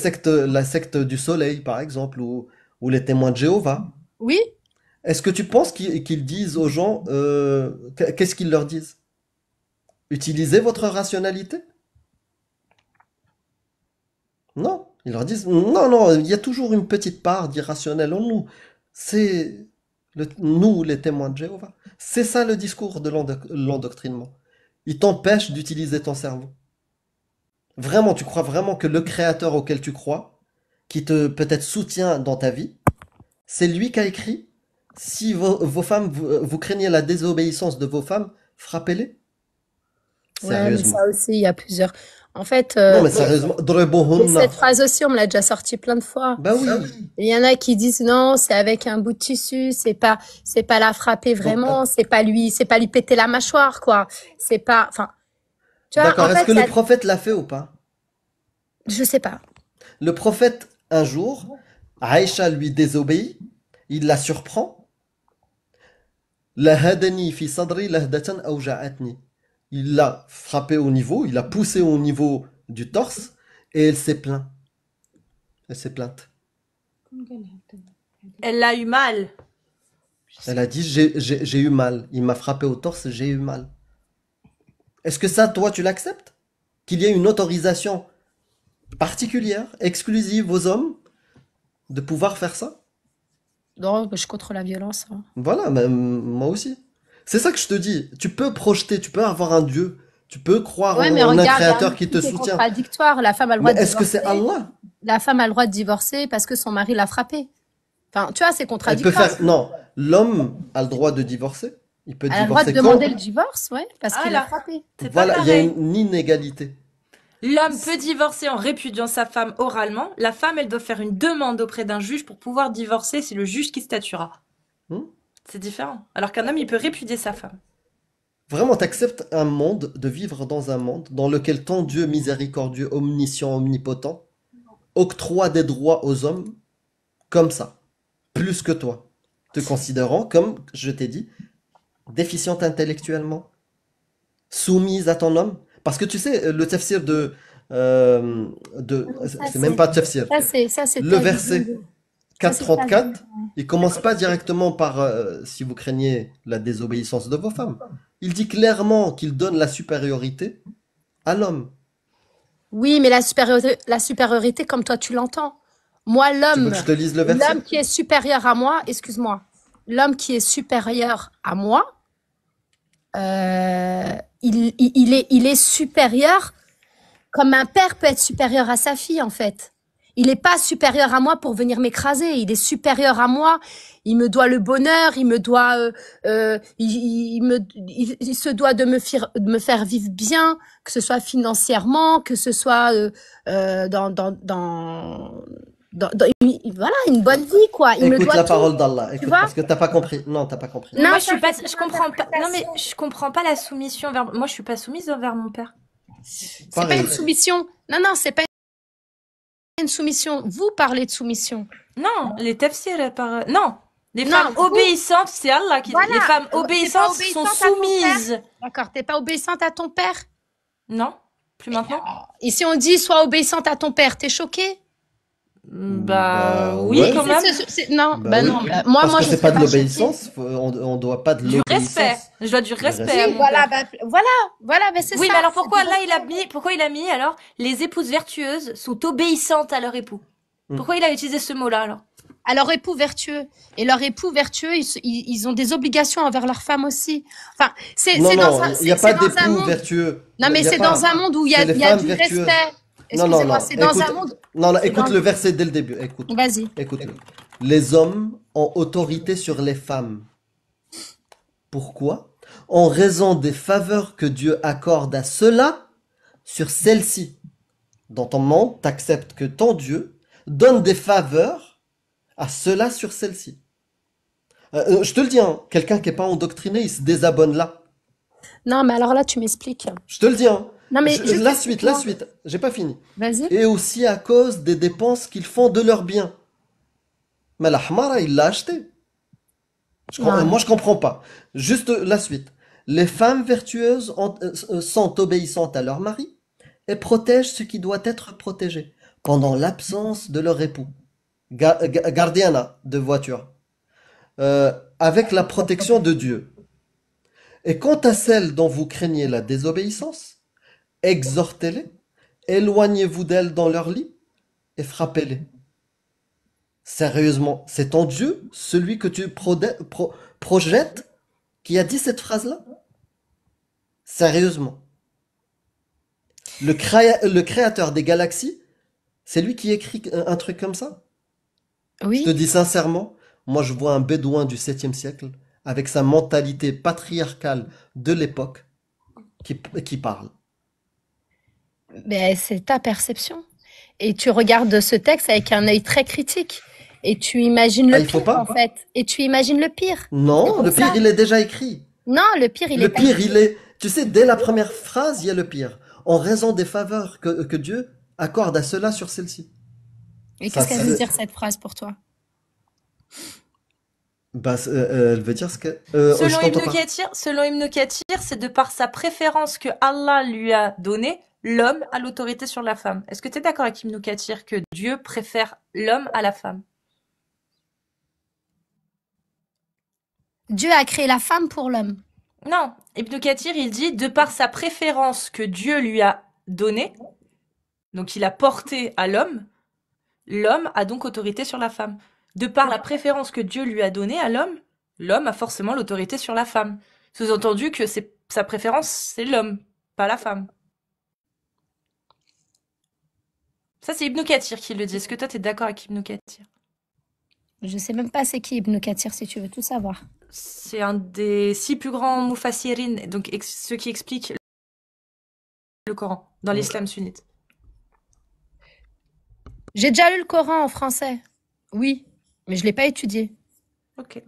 secte du soleil, par exemple, ou les témoins de Jéhovah. Oui? Est-ce que tu penses qu'ils disent aux gens, qu'est-ce qu'ils leur disent? Utilisez votre rationalité? Non. Ils leur disent, non, non, il y a toujours une petite part d'irrationnel en nous. C'est nous, les témoins de Jéhovah. C'est ça le discours de l'endoctrinement. Il t'empêche d'utiliser ton cerveau. Vraiment, tu crois vraiment que le créateur auquel tu crois, qui te peut-être soutient dans ta vie, c'est lui qui a écrit, si vos femmes, vous craignez la désobéissance de vos femmes, frappez-les. Ouais, mais Sérieusement. ça aussi, il y a plusieurs. En fait, Non, mais sérieusement, mais Drebuhunna. cette phrase aussi, on me l'a déjà sortie plein de fois. Bah oui. Il y en a qui disent non, c'est avec un bout de tissu, c'est pas la frapper Donc, vraiment, c'est pas lui péter la mâchoire, quoi. C'est pas, enfin, tu vois, d'accord, en est-ce fait, que le prophète l'a fait ou pas? je sais pas. Le prophète, un jour, Aïcha lui désobéit, il la surprend. Lahadani fi sadri lahdatan awja'atni. Il l'a frappé au niveau, il l'a poussé au niveau du torse et elle s'est plainte. Elle s'est plainte. Elle a eu mal. Elle a dit j'ai eu mal. Il m'a frappé au torse, j'ai eu mal. Est-ce que ça, toi, tu l'acceptes? Qu'il y ait une autorisation particulière, exclusive aux hommes, de pouvoir faire ça? Non, je suis contre la violence, hein. Voilà, moi aussi. C'est ça que je te dis. Tu peux projeter, tu peux avoir un Dieu, tu peux croire Ouais, mais en un regarde, il y a créateur un qui te truc qui est soutient. contradictoire. La femme a le Mais droit de est-ce que c'est divorcer. Allah? La femme a le droit de divorcer parce que son mari l'a frappée. Enfin, tu vois, c'est Elle peut contradictoire. faire. Non, l'homme a le droit de divorcer. Il peut Elle a le droit de divorcer demander quand? le divorce, ouais, parce Ah qu'il l'a là, frappée. c'est pas Voilà, il y a pareil. une inégalité. L'homme peut divorcer en répudiant sa femme oralement. La femme, elle doit faire une demande auprès d'un juge pour pouvoir divorcer. C'est le juge qui statuera. Hmm. C'est différent. Alors qu'un homme, il peut répudier sa femme. Vraiment, t'acceptes un monde, de vivre dans un monde dans lequel ton Dieu miséricordieux, omniscient, omnipotent, octroie des droits aux hommes comme ça, plus que toi, te considérant comme, je t'ai dit, déficiente intellectuellement, soumise à ton homme. Parce que tu sais, le tafsir Ça, c'est même pas tafsir, ça, c'est le ta vision verset de... Ça, c'est ta 434, vision. il commence pas directement par si vous craignez la désobéissance de vos femmes. Il dit clairement qu'il donne la supériorité à l'homme. Oui, mais la supériorité comme toi tu l'entends. Moi, Tu veux l'homme, que je te lise le verset? l'homme qui est supérieur à moi, excuse-moi, l'homme qui est supérieur à moi, il est supérieur comme un père peut être supérieur à sa fille, en fait. Il n'est pas supérieur à moi pour venir m'écraser. Il est supérieur à moi. Il me doit le bonheur. Il me doit, il se doit de me faire vivre bien, que ce soit financièrement, que ce soit voilà, une bonne vie, quoi. Il me Écoute doit la tout. parole d'Allah. Tu Écoute, vois? parce que t'as pas compris. Non, t'as pas compris. Non, Moi, je ça suis pas, fait je ton comprends pas. Non, mais interprétation. je comprends pas la soumission vers. Moi, je suis pas soumise envers mon père. C'est pas Pareil. une soumission. Non, non, c'est pas une soumission. Vous parlez de soumission. Non, les tafsirs par... Non, les Non, femmes vous- obéissantes, c'est Allah qui... Voilà. Les femmes T'es pas obéissantes sont obéissante à ton père. soumises. D'accord, t'es pas obéissante à ton père. Non, plus maintenant. Et si on dit sois obéissante à ton père, t'es choquée? Bah oui, ouais. quand même. Non, Bah oui. non. Moi, Parce que je c'est serais pas de choquée. l'obéissance, on doit pas de Du l'obéissance. respect. Je dois du respect. respect. à Oui, mon voilà, père. voilà, c'est Oui, ça. mais alors c'est pourquoi du là respect. pourquoi il a mis alors les épouses vertueuses sont obéissantes à leur époux? Hmm. Pourquoi il a utilisé ce mot-là alors? À leur époux vertueux. Et leur époux vertueux, ils ont des obligations envers leur femme aussi. Enfin, c'est Non, dans non, un, il n'y a c'est pas dans un d'époux monde. vertueux. Non, mais Il y a c'est pas. dans un monde où il y a, C'est les il y a femmes du vertueuses. respect. Non, non, Excusez-moi, non. c'est dans Écoute, un monde. non, non, c'est écoute dans- le verset dès le début. Écoute. Vas-y. Écoute-le. Les hommes ont autorité sur les femmes. Pourquoi? En raison des faveurs que Dieu accorde à ceux-là sur celles-ci. Dans ton monde, t'acceptes que ton Dieu donne des faveurs à ceux-là sur celles-ci. Je te le dis, hein, quelqu'un qui n'est pas endoctriné, il se désabonne là. Non, mais alors là, tu m'expliques. Je te le dis, hein. Non, mais juste La suite, explique-moi. j'ai pas fini. Vas-y. Et aussi à cause des dépenses qu'ils font de leurs biens. Mais la Hamara, il l'a acheté. Non. Moi, je comprends pas. Juste la suite. Les femmes vertueuses sont obéissantes à leur mari et protègent ce qui doit être protégé pendant l'absence de leur époux. Gardiana de voiture. Avec la protection de Dieu. Et quant à celles dont vous craignez la désobéissance, exhortez-les, éloignez-vous d'elles dans leur lit et frappez-les. Sérieusement, c'est ton Dieu, celui que tu projettes, qui a dit cette phrase-là? Sérieusement. Le créateur des galaxies, c'est lui qui écrit un truc comme ça? Je Oui. te dis sincèrement, moi je vois un bédouin du 7e siècle, avec sa mentalité patriarcale de l'époque, qui parle. Mais c'est ta perception. Et tu regardes ce texte avec un œil très critique. Et tu imagines Ah, le il faut pire, pas? en fait. Et tu imagines le pire. C'est Non, pour le pire, ça. il est déjà écrit. Non, le pire, il Le est pas pire, écrit. il est... Tu sais, dès la première phrase, il y a le pire. En raison des faveurs que Dieu accorde à ceux-là sur celle-ci. Et Ça, qu'est-ce qu'elle veut c'est... dire, cette phrase, pour toi? Elle veut dire ce que... je Selon t'entends Ibn pas. Kathir, c'est de par sa préférence que Allah lui a donné, l'homme a l'autorité sur la femme. Est-ce que tu es d'accord avec Ibn Kathir que Dieu préfère l'homme à la femme? Dieu a créé la femme pour l'homme. Non, Ibn Kathir, il dit de par sa préférence que Dieu lui a donnée, donc il a porté à l'homme, l'homme a donc autorité sur la femme. De par la préférence que Dieu lui a donnée à l'homme, l'homme a forcément l'autorité sur la femme. Sous-entendu que sa préférence, c'est l'homme, pas la femme. Ça, c'est Ibn Kathir qui le dit. Est-ce que toi, t'es d'accord avec Ibn Kathir? Je sais même pas c'est qui Ibn Kathir, si tu veux tout savoir. C'est un des 6 plus grands mufassirin, donc ceux qui expliquent le Coran dans l'islam sunnite. J'ai déjà lu le Coran en français. Oui, mais je l'ai pas étudié. Ok.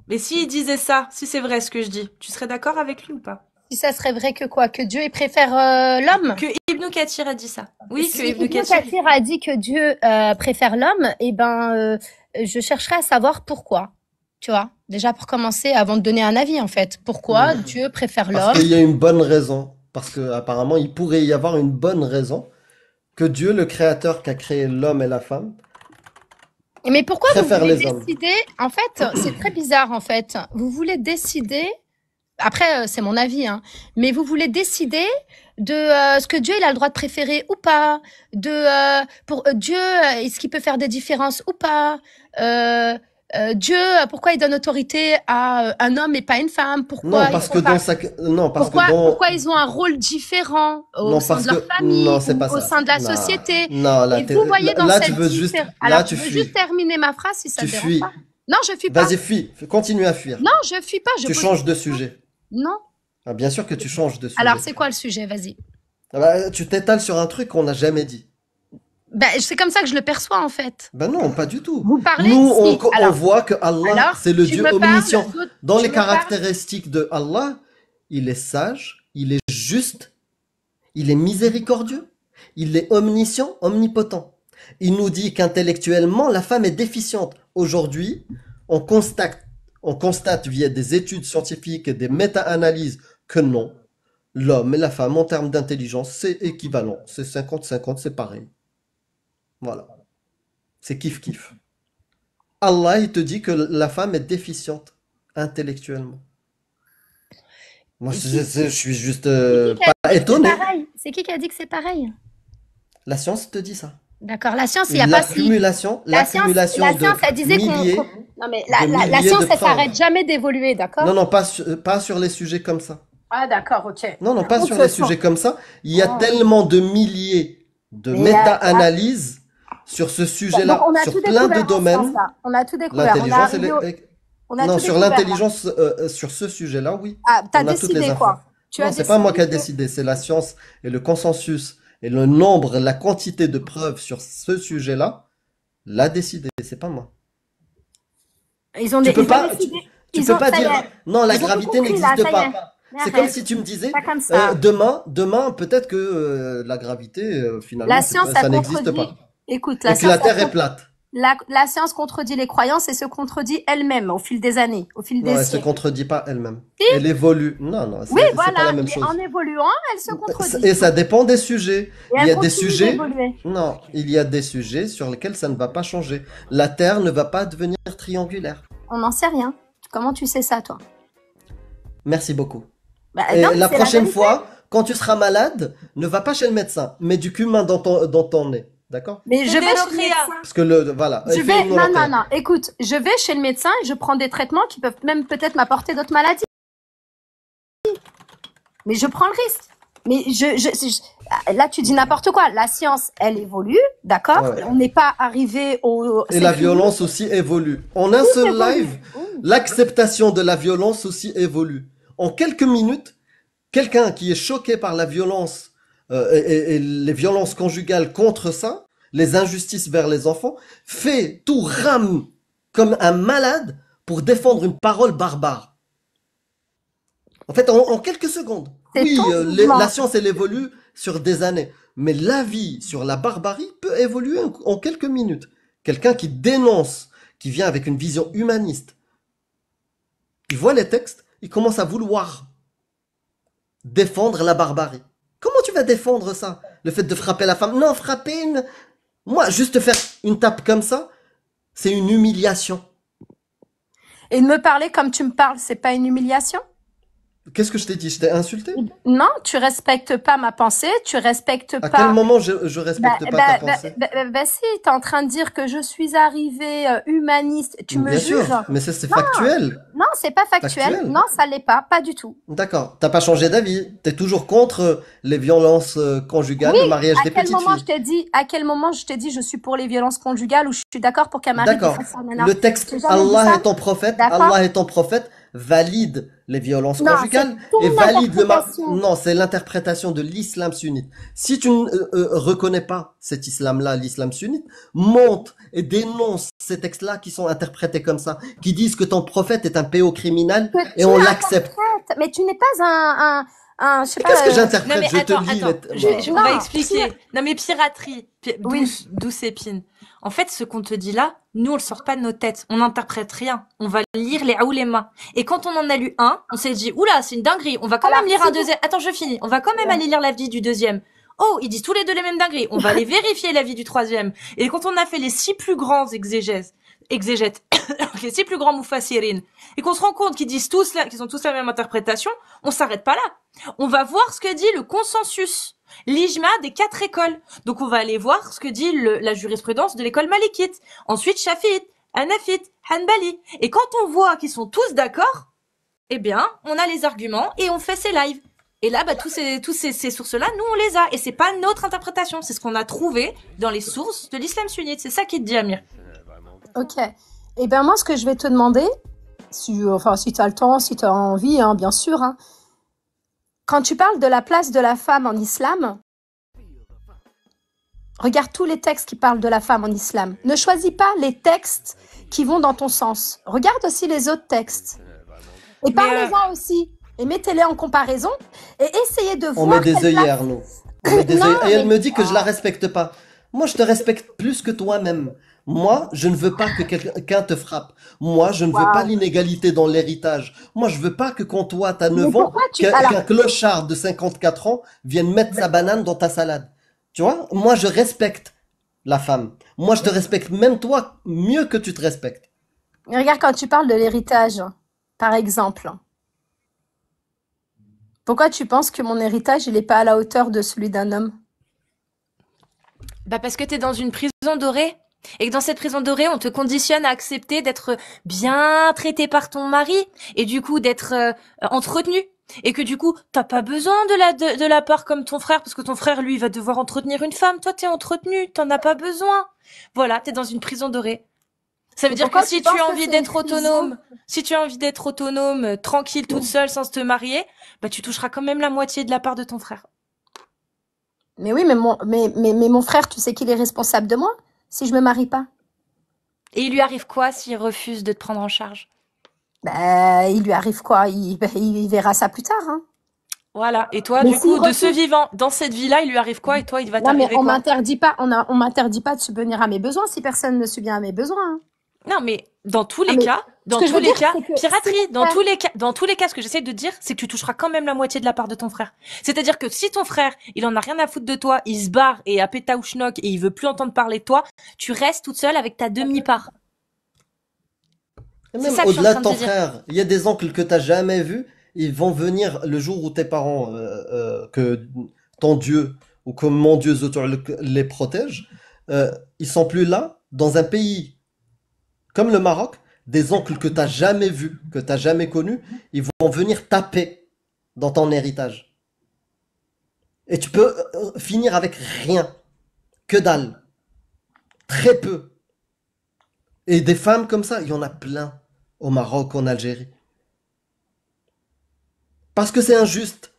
Mais s'il disait ça, si c'est vrai ce que je dis, tu serais d'accord avec lui ou pas? Si ça serait vrai que quoi? Que Dieu il préfère l'homme? Que Ibn Kathir a dit ça. Oui, Si que Ibn Ibn Kathir. Kathir a dit que Dieu préfère l'homme, eh ben, je chercherai à savoir pourquoi. Tu vois, déjà pour commencer, avant de donner un avis en fait. Pourquoi Dieu préfère Parce l'homme? qu'il y a une bonne raison. Parce que apparemment, il pourrait y avoir une bonne raison que Dieu, le créateur qui a créé l'homme et la femme, Mais pourquoi vous préfère voulez les hommes. décider? En fait, c'est très bizarre en fait. Vous voulez décider. Après, c'est mon avis, hein. Mais vous voulez décider de ce que Dieu il a le droit de préférer ou pas, de pour Dieu est-ce qu'il peut faire des différences ou pas, Dieu pourquoi il donne autorité à un homme et pas une femme, pourquoi Non, parce ils que sont pas, dans sa... Non, parce pourquoi que dans... pourquoi ils ont un rôle différent au Non, sein parce de leur que... famille Non, c'est ou pas au ça. sein de la Non, société. non, là, Et vous voyez dans là, cette tu veux juste... différence. Là, Alors, tu je veux fuis. juste terminer ma phrase si ça Tu te dérange fuis. pas. Non, je fuis pas. Vas-y, fuis. Continue à fuir. Non, je fuis pas. Je Tu pose changes une de question. sujet. Non. Ah, bien sûr que tu changes de sujet. Alors, c'est quoi le sujet? Vas-y. Ah bah, tu t'étales sur un truc qu'on n'a jamais dit. Ben, c'est comme ça que je le perçois, en fait. Ben non, pas du tout. Vous parlez, Nous, si. on Alors, voit que Allah, c'est le tu Dieu me parles omniscient. d'autres- Dans tu les me parles- caractéristiques de Allah, il est sage, il est juste, il est miséricordieux, il est omniscient, omnipotent. Il nous dit qu'intellectuellement, la femme est déficiente. Aujourd'hui, on constate via des études scientifiques et des méta-analyses que non, l'homme et la femme, en termes d'intelligence, c'est équivalent. C'est 50-50, c'est pareil. Voilà. C'est kiff-kiff. Allah, il te dit que la femme est déficiente intellectuellement. Moi, Et qui, je suis juste c'est qui qui a pas dit que c'est étonné. pareil? C'est qui a dit que c'est pareil? La science te dit ça. D'accord, la science, il n'y a pas si. L'accumulation La science, de elle disait milliers, non, mais de la milliers science, de elle preuves. s'arrête jamais d'évoluer, Non, d'accord? non, pas sur les sujets comme ça. Ah, d'accord, ok. Non, non, pas Donc, sur les sujets comme ça. Il y a oh. tellement de milliers de Mais méta-analyses sur ce donc, sujet-là, on a sur tout plein de découvert en science, domaines. là. On a tout découvert. On est L'intelligence, arrivé au... On a non, tout sur découvert, là. l'intelligence, sur ce sujet-là, oui. Ah, t'as On a toutes les décidé infos. quoi? Tu Non, as c'est pas moi qui décidé a que... décidé, c'est la science et le consensus et le nombre, la quantité de preuves sur ce sujet-là l'a décidé, c'est pas moi. Ils ont, Tu peux ils ont pas, décidé. tu Ils peux ont, pas ça y dire, est. non, la Ils ont tout gravité compris, là, n'existe ça y est. pas. Mais C'est comme arrête. si tu me disais, Pas comme ça. demain, peut-être que la gravité, La finalement, science, ça ça n'existe contredit. pas. Écoute, Et la que la science, Terre est plate. la science contredit les croyances et se contredit elle-même au fil des années, au fil Non, des elle se siècles. contredit pas elle-même. Si. Elle évolue. Non, non, Oui, c'est pas la voilà. même Mais chose. en évoluant, elle se contredit. Et ça dépend des sujets. Et Il y elle a des continue sujets, d'évoluer. non, il y a des sujets sur lesquels ça ne va pas changer. La Terre ne va pas devenir triangulaire. On n'en sait rien. Comment tu sais ça, toi? Merci beaucoup. Bah, Et non, la c'est la prochaine vérité. fois, quand tu seras malade, ne va pas chez le médecin, mets du cumin dans ton nez. D'accord? Mais je Fais vais des chez le ruqya. médecin. Parce que voilà. Je fais vais, une non, non, ruqya. non. Écoute, je vais chez le médecin et je prends des traitements qui peuvent même peut-être m'apporter d'autres maladies. Mais je prends le risque. Mais là, tu dis n'importe quoi. La science, elle évolue, d'accord? Ouais, ouais. On n'est pas arrivé au. Et c'est la fini. violence aussi évolue. En un Tout seul évolue. live, Oui. l'acceptation de la violence aussi évolue. En quelques minutes, quelqu'un qui est choqué par la violence et les violences conjugales contre ça, les injustices vers les enfants, fait tout rame comme un malade pour défendre une parole barbare. En fait, en quelques secondes. C'est Oui, ton jugement. la science, elle évolue sur des années. Mais l'avis sur la barbarie peut évoluer en quelques minutes. Quelqu'un qui dénonce, qui vient avec une vision humaniste, il voit les textes, il commence à vouloir défendre la barbarie. Comment tu vas défendre ça? Le fait de frapper la femme? Non, frapper une... Moi, juste faire une tape comme ça, c'est une humiliation. Et de me parler comme tu me parles, c'est pas une humiliation? Qu'est-ce que je t'ai dit? Je t'ai insulté? Non, tu respectes pas ma pensée, tu respectes À pas. quel moment je respecte pas ta pensée? Si, t'es en train de dire que je suis arrivée humaniste, tu me Bien sûr, juges. mais ça c'est factuel. Non, c'est pas factuel. Factuel. Non, ça l'est pas du tout. D'accord, t'as pas changé d'avis. T'es toujours contre les violences conjugales, Oui, le mariage à des quel petites moment filles. à quel moment je t'ai dit je suis pour les violences conjugales ou je suis d'accord pour qu'un mari D'accord. fasse ça, nana. Le texte J'ai jamais dit Allah ça. est ton prophète, D'accord. Allah est ton prophète valide les violences Non, conjugales c'est ton et valide interprétation. Non, c'est l'interprétation de l'islam sunnite. Si tu ne reconnais pas cet islam-là, l'islam sunnite, monte et dénonce ces textes-là qui sont interprétés comme ça, qui disent que ton prophète est un pédocriminel Que et tu on l'accepte. interprètes, mais tu n'es pas je sais pas. Qu'est-ce que Non j'interprète? mais Je te attends, lis attends, les... on va Non, expliquer. Non mais piraterie, Oui. douce épine. En fait, ce qu'on te dit là, nous on le sort pas de nos têtes, on n'interprète rien. On va lire les oulémas. Et quand on en a lu un, on s'est dit oula, c'est une dinguerie. On va quand Alors, même lire si un vous- deuxième. Attends, je finis. On va quand même aller lire l'avis du deuxième. Oh, ils disent tous les deux les mêmes dingueries. On va aller vérifier l'avis du troisième. Et quand on a fait les 6 plus grands exégètes, les 6 plus grands mufassirines, et qu'on se rend compte qu'ils disent tous qu'ils ont tous la même interprétation, on s'arrête pas là. On va voir ce que dit le consensus, l'ijma des 4 écoles. Donc on va aller voir ce que dit la jurisprudence de l'école malikite, ensuite shafiite, hanafite, hanbali. Et quand on voit qu'ils sont tous d'accord, eh bien, on a les arguments et on fait ses lives. Et là, tous ces sources-là, nous, on les a. Et c'est pas notre interprétation. C'est ce qu'on a trouvé dans les sources de l'islam sunnite. C'est ça qui te dit, Amir. Ok. Eh ben moi, ce que je vais te demander, si tu as le temps, si tu as envie, hein, bien sûr. Hein. Quand tu parles de la place de la femme en islam, regarde tous les textes qui parlent de la femme en islam. Ne choisis pas les textes qui vont dans ton sens. Regarde aussi les autres textes. Et parlez-en aussi. Et mettez-les en comparaison. Et essayez de On voir met des quelle place- œillères, nous. Non, Et elle mais me dit que je la respecte pas. Moi, je te respecte plus que toi-même. Moi, je ne veux pas que quelqu'un te frappe. Moi, je ne veux pas waouh. l'inégalité dans l'héritage. Moi, je veux pas que quand toi, t'as Mais 9 ans, pourquoi tu... Alors, qu'un clochard de 54 ans vienne mettre sa banane dans ta salade. Tu vois? Moi, je respecte la femme. Moi, je te respecte même toi mieux que tu te respectes. regarde quand tu parles de l'héritage, par exemple. Pourquoi tu penses que mon héritage, il n'est pas à la hauteur de celui d'un homme? Bah parce que t'es dans une prison dorée. Et que dans cette prison dorée, on te conditionne à accepter d'être bien traité par ton mari et du coup d'être entretenu. Et que du coup, t'as pas besoin de la part comme ton frère parce que ton frère, lui, va devoir entretenir une femme. Toi, t'es entretenu, t'en as pas besoin. Voilà, t'es dans une prison dorée. Ça veut Et dire que pourquoi tu si tu penses as que envie c'est une d'être prison? autonome, si tu as envie d'être autonome, tranquille, toute seule, sans te marier, bah tu toucheras quand même la moitié de la part de ton frère. Mais oui, mais mon frère, tu sais qu'il est responsable de moi si je me marie pas. Et il lui arrive quoi s'il refuse de te prendre en charge? Ben, il lui arrive quoi? Il verra ça plus tard, hein. Voilà. Et toi, Mais du s'il coup, de ce refuse, vivant, dans cette vie-là, il lui arrive quoi et toi, il va non, mais t'arriver quoi? on m'interdit pas de subvenir à mes besoins si personne ne subvient à mes besoins, hein. Non, mais dans tous Non, les mais cas, ce que je veux dire, c'est que si piraterie, mon frère, dans tous les cas, ce que j'essaie de dire, c'est que tu toucheras quand même la moitié de la part de ton frère. C'est-à-dire que si ton frère, il en a rien à foutre de toi, il se barre et à pétaouchnok et il veut plus entendre parler de toi, tu restes toute seule avec ta demi-part. Et C'est même ça que je suis en au-delà train de de ton te dire. frère, il y a des oncles que t'as jamais vus, ils vont venir le jour où tes parents, que ton Dieu ou que mon Dieu les protège, ils sont plus là. Dans un pays comme le Maroc, des oncles que t'as jamais vus, que t'as jamais connus, ils vont venir taper dans ton héritage. Et tu peux finir avec rien, que dalle, très peu. Et des femmes comme ça, il y en a plein au Maroc, en Algérie. Parce que c'est injuste.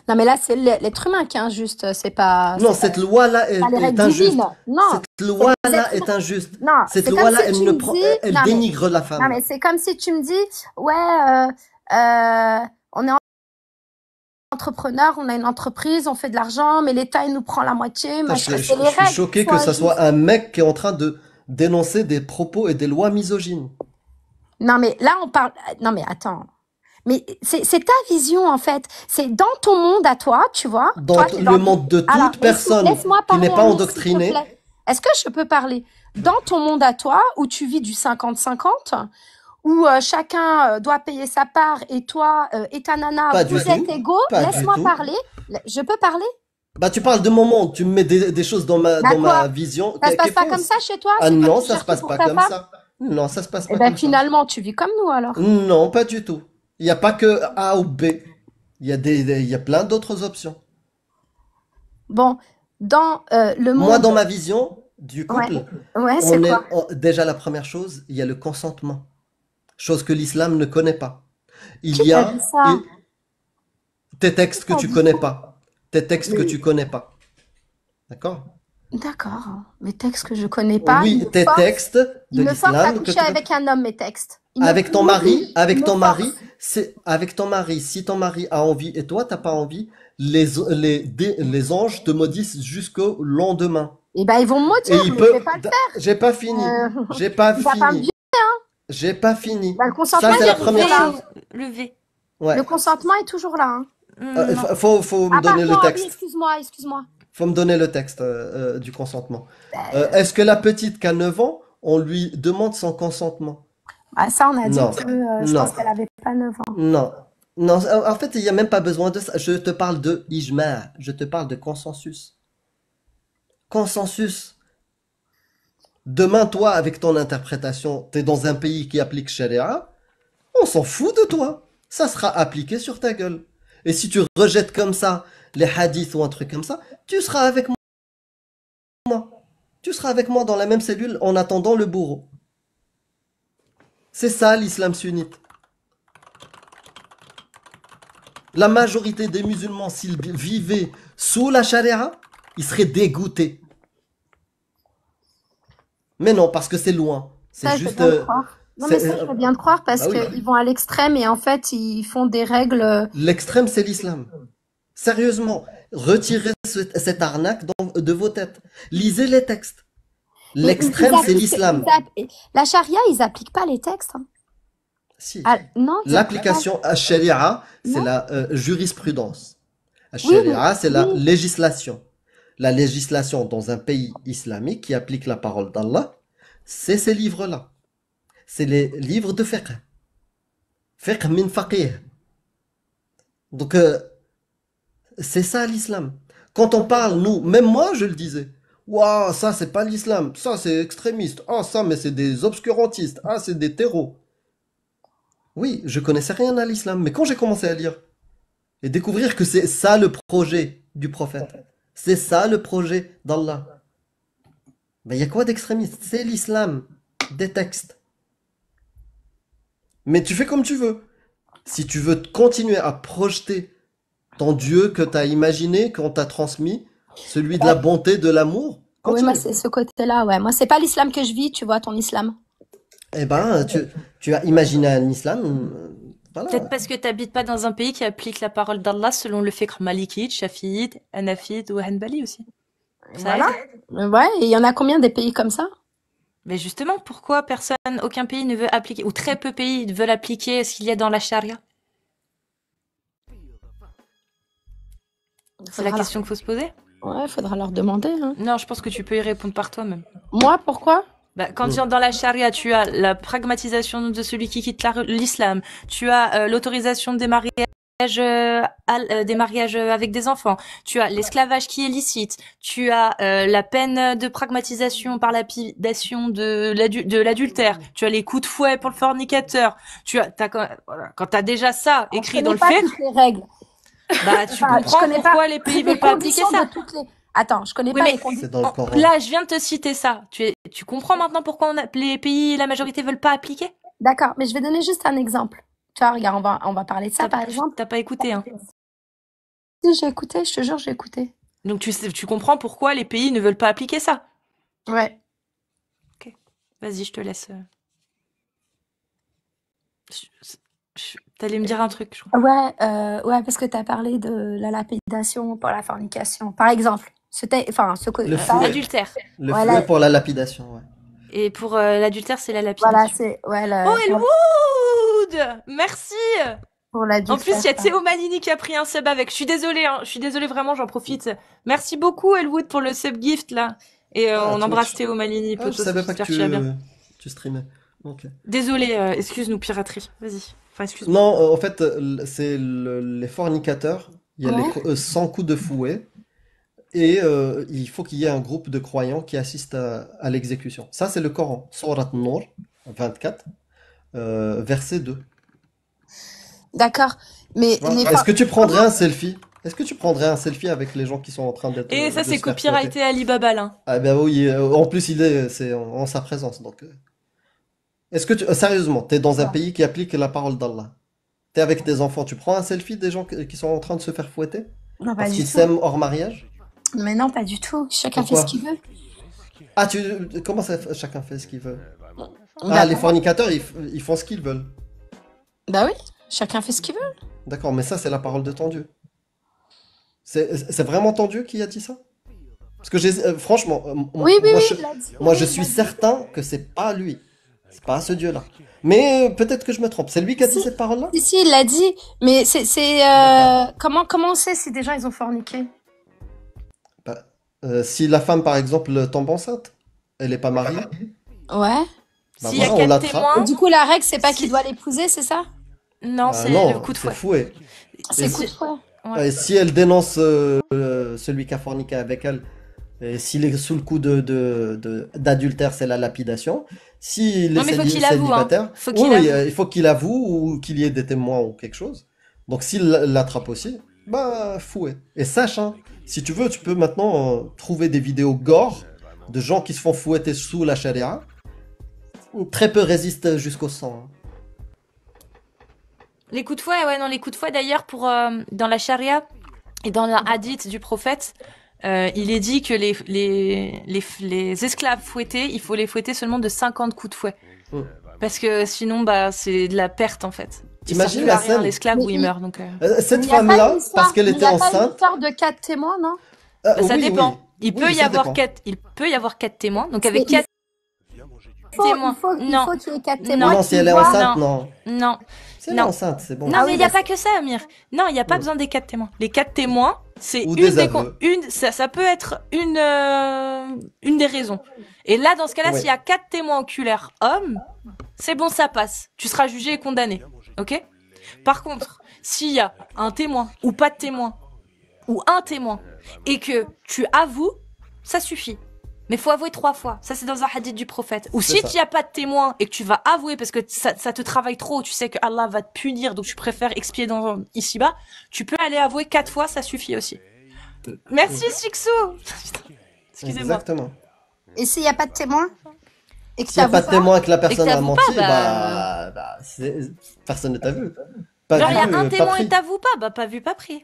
non, mais là, c'est l'être humain qui est injuste, Non, cette loi-là pas les est règles injuste. divines. Non, Cette c'est les loi-là êtres humains. est injuste. Non, Cette c'est comme loi-là, si tu me dis, elle non, dénigre la non, femme. mais c'est comme si tu me dis, ouais, on est entrepreneur, on a une entreprise, on fait de l'argent, mais l'État, il nous prend la moitié, Putain, machin. je C'est les suis règles qui choqué sont que ça soit injustes. un mec qui est en train de dénoncer des propos et des lois misogynes. Non, mais là, on parle, non, mais attends. Mais c'est ta vision, en fait. C'est dans ton monde à toi, tu vois. Dans Toi, t'es le dans... monde de Alors, toute personne laisse-moi qui parler, n'est pas Amir, s'il te endoctrinée, plaît. Est-ce que je peux parler? Dans ton monde à toi, où tu vis du 50-50, où chacun doit payer sa part, et toi et ta nana, pas du vous êtes tout. égaux, Pas du laisse-moi tout. parler. Je peux parler? Bah, tu parles de mon monde, tu me mets des choses dans Bah ma quoi? vision Ça se qui passe est pas comme fausse. ça chez toi? Ah C'est toi non, qui ça se gères tout passe pour pas ta comme femme? ça. Non, ça se passe Eh pas ben comme ça. finalement, tu vis comme nous alors. Non, pas du tout. Il n'y a pas que A ou B. Il y a il y a plein d'autres options. Bon, dans le Moi, dans monde, ma vision du ouais, couple, ouais, c'est quoi? déjà la première chose, il y a le consentement. Chose que l'islam ne connaît pas. Il Qui y t'a a dit ça? tes textes que Qui t'a tu dit connais ça? pas. Tes textes que Mais tu connais pas. D'accord? d'accord, mes textes que je connais pas, Oui, tes textes de ils me forcent à l'islam que coucher tu connais. avec un homme, mes textes. Avec ton mari, ils me forcent. avec ton mari, si ton mari a envie et toi t'as pas envie, les anges te maudissent jusqu'au lendemain. Eh ben, ils vont me Et maudire, il mais je peut, vais pas le faire. j'ai pas fini, Euh, j'ai pas il va pas me fini, violer. j'ai pas fini. Bah, le Ça consentement c'est est la toujours première là. chose. Le V. Ouais. Le consentement est toujours là, hein. Non. Faut me Ah donner le pardon, oui, texte. excuse-moi. Faut me donner le texte du consentement. Est-ce que la petite qui a 9 ans, on lui demande son consentement? Ah, ça, on a dit Non, que je non, pense qu'elle avait pas 9 ans. non. Non, en fait, il n'y a même pas besoin de ça. Je te parle de ijma, je te parle de consensus. Consensus. Demain, toi, avec ton interprétation, t'es dans un pays qui applique Sharia, on s'en fout de toi. Ça sera appliqué sur ta gueule. Et si tu rejettes comme ça les hadiths ou un truc comme ça, tu seras avec moi. Tu seras avec moi dans la même cellule en attendant le bourreau. C'est ça l'islam sunnite. La majorité des musulmans, s'ils vivaient sous la charia, ils seraient dégoûtés. Mais non, parce que c'est loin. C'est Ça, je veux juste. bien te croire. Non, mais ça, je veux bien te croire parce Bah oui. qu'ils vont à l'extrême et en fait, ils font des règles. L'extrême, c'est l'islam. Sérieusement, Retirez cette arnaque de vos têtes. Lisez les textes. Mais L'extrême, c'est l'islam. la charia, ils appliquent pas les textes. Hein. Si. Ah, non, ils appliquent pas. L'application à sharia, c'est Non. la jurisprudence. À Oui, sharia, c'est la oui. législation. La législation dans un pays islamique qui applique la parole d'Allah, c'est ces livres-là. C'est les livres de fiqh. Fiqh min faqih. Donc, c'est ça l'islam. Quand on parle, nous, même moi, je le disais. Waouh, ça, c'est pas l'islam. Ça, c'est extrémiste. Ah, ça, mais c'est des obscurantistes. Ah, c'est des terreaux. Oui, je connaissais rien à l'islam, mais quand j'ai commencé à lire et découvrir que c'est ça le projet du prophète, c'est ça le projet d'Allah, ben il y a quoi d'extrémiste? C'est l'islam, des textes. Mais tu fais comme tu veux. Si tu veux continuer à projeter ton Dieu que tu as imaginé, qu'on t'a transmis, celui de la bonté, de l'amour, Oui, moi, continue. c'est ce côté-là, ouais. Moi, c'est pas l'islam que je vis, tu vois, ton islam. Eh ben, tu as imaginé un islam, Peut-être voilà. parce que t'habites pas dans un pays qui applique la parole d'Allah selon le fiqh malikite, shafiite, hanafite ou hanbali aussi. Ça Voilà. aide. Ouais, et il y en a combien des pays comme ça? Mais justement, pourquoi aucun pays ne veut appliquer, ou très peu de pays veulent appliquer ce qu'il y a dans la charia? C'est la Faudra question qu'il faut se poser. Ouais, faudra leur demander, hein. Non, je pense que tu peux y répondre par toi-même. Moi, pourquoi? Bah, quand dans la charia, tu as la pragmatisation de celui qui quitte l'islam, tu as l'autorisation des mariages, des mariages avec des enfants, tu as l'esclavage qui est licite, tu as la peine de pragmatisation par lapidation de l'adultère, tu as les coups de fouet pour le fornicateur, voilà, quand t'as déjà ça Je écrit dans connais le pas fiqh, toutes les règles. bah tu Enfin, je comprends connais pourquoi pas les pays les veulent pas appliquer conditions ça. de toutes les... Attends, je connais Oui, pas mais les conditions. C'est dans le Coran. là, je viens de te citer ça. Tu comprends maintenant pourquoi les pays, la majorité veulent pas appliquer? D'accord, mais je vais donner juste un exemple. Tu vois, regarde, on va parler de ça, par exemple. T'as pas écouté, hein. Si, j'ai écouté, je te jure, j'ai écouté. Donc tu comprends pourquoi les pays ne veulent pas appliquer ça. Ouais. Vas-y, je te laisse. T'allais me dire un truc, je crois. Ouais, parce que tu as parlé de la lapidation pour la fornication. Par exemple, Le fouet. L'adultère. Le Voilà. fouet pour la lapidation, ouais. Et pour l'adultère, c'est la lapidation. Voilà, c'est... Ouais, Oh, Elwood! Merci! pour l'adultère. En plus, il y a Théo Malini qui a pris un sub avec. Je suis désolée, hein. Je suis désolée, vraiment, j'en profite. Merci beaucoup, Elwood, pour le sub gift, là. Et on embrasse Théo Malini. Ah, je savais pas que tu vas bien. tu streamais. Ok. Désolée, excuse-nous, piraterie. Vas-y. Enfin, excuse-moi. Non, en fait, c'est les fornicateurs. Il y a Ouais. les 100 coups de fouet. Et il faut qu'il y ait un groupe de croyants qui assistent à l'exécution. Ça, c'est le Coran. Surat Nur 24, verset 2. D'accord. Mais Voilà. Est-ce que tu prendrais un selfie? Est-ce que tu prendrais un selfie avec les gens qui sont en train d'être... Et ça, de c'est se faire copyrighté Alibaba, là. Ah ben oui, en plus c'est en sa présence. Donc, est-ce que sérieusement, t'es dans un pays qui applique la parole d'Allah. T'es avec tes enfants, tu prends un selfie des gens qui sont en train de se faire fouetter Non, pas parce du qu'ils tout. s'aiment hors mariage? Mais non, pas du tout. Chacun Pourquoi fait ce qu'il veut. Ah, comment ça, chacun fait ce qu'il veut? Bah, Ah, les fornicateurs, ils font ce qu'ils veulent. Bah oui, chacun fait ce qu'il veut. D'accord, mais ça, c'est la parole de ton Dieu. C'est vraiment ton Dieu qui a dit ça? Parce que franchement, Oui, moi, il l'a dit. moi je suis certain que c'est pas lui. C'est pas ce Dieu-là. Mais peut-être que je me trompe. C'est lui qui a dit cette parole-là? Si, il l'a dit. Mais comment on sait si des gens ils ont forniqué? Bah, si la femme, par exemple, tombe enceinte, elle est pas mariée, Ouais. bah S'il y a voilà, on 4 l'attrape. témoins, Du coup, la règle, c'est pas qu'il doit l'épouser, c'est ça? non, Ah c'est non, le coup de c'est fouet. fouet. C'est Et coup de fouet. Ouais. Et si elle dénonce celui qui a forniqué avec elle, et s'il est sous le coup d'adultère, c'est la lapidation. S'il Non, est mais faut qu'il avoue, célibataire, Faut qu'il oui, avoue. il faut qu'il avoue ou qu'il y ait des témoins ou quelque chose. Donc s'il l'attrape aussi, bah fouet. Et sache, hein, si tu veux, tu peux maintenant trouver des vidéos gore de gens qui se font fouetter sous la charia. Très peu résistent jusqu'au sang. Hein. Les coups de fouet, ouais, non, les coups de fouet d'ailleurs dans la charia et dans la hadith du prophète, il est dit que les esclaves fouettés, il faut les fouetter seulement de 50 coups de fouet. Mm. Parce que sinon, bah, c'est de la perte en fait. Il sert T'imagines plus la à rien, scène? l'esclave, Mais où il meurt. Donc, Cette il n'y a pas une femme-là, histoire, parce qu'elle il était n'y a pas une enceinte, histoire de 4 témoins, non? ça oui, dépend. oui. Il peut Oui, y ça avoir dépend. quatre témoins. Donc C'est- avec il 4 témoins. il Non, faut qu'il y ait 4 Non. Non, témoins non, qui si elle est voient. enceinte, non, non. non, Si elle est non. enceinte, c'est bon. Non, Ah mais oui, il n'y a bah pas que ça, Amir. Non, il n'y a pas Ouais. besoin des 4 témoins. Les 4 témoins, c'est Ou une des des aveux. ça peut être une des raisons. Et là, dans ce cas-là, Ouais. s'il y a 4 témoins oculaires hommes, c'est bon, ça passe. Tu seras jugé et condamné. Ok? Par contre, s'il y a un témoin ou pas de témoin ou un témoin et que tu avoues, ça suffit. Mais faut avouer 3 fois. Ça, c'est dans un hadith du prophète. Ou C'est si ça. tu n'y as pas de témoin et que tu vas avouer parce que ça te travaille trop, tu sais que Allah va te punir, donc tu préfères expier ici-bas, tu peux aller avouer 4 fois, ça suffit aussi. Merci, Sixou. Putain, excusez-moi. Exactement. Et s'il n'y a pas de témoins? Et que S'il n'y a t'avoues pas de témoin et que la personne a t'avoues menti, pas, personne ne t'a vu. Pas Genre, il y vu, a un pas témoin pris. et t'avoues pas, bah pas vu, pas pris.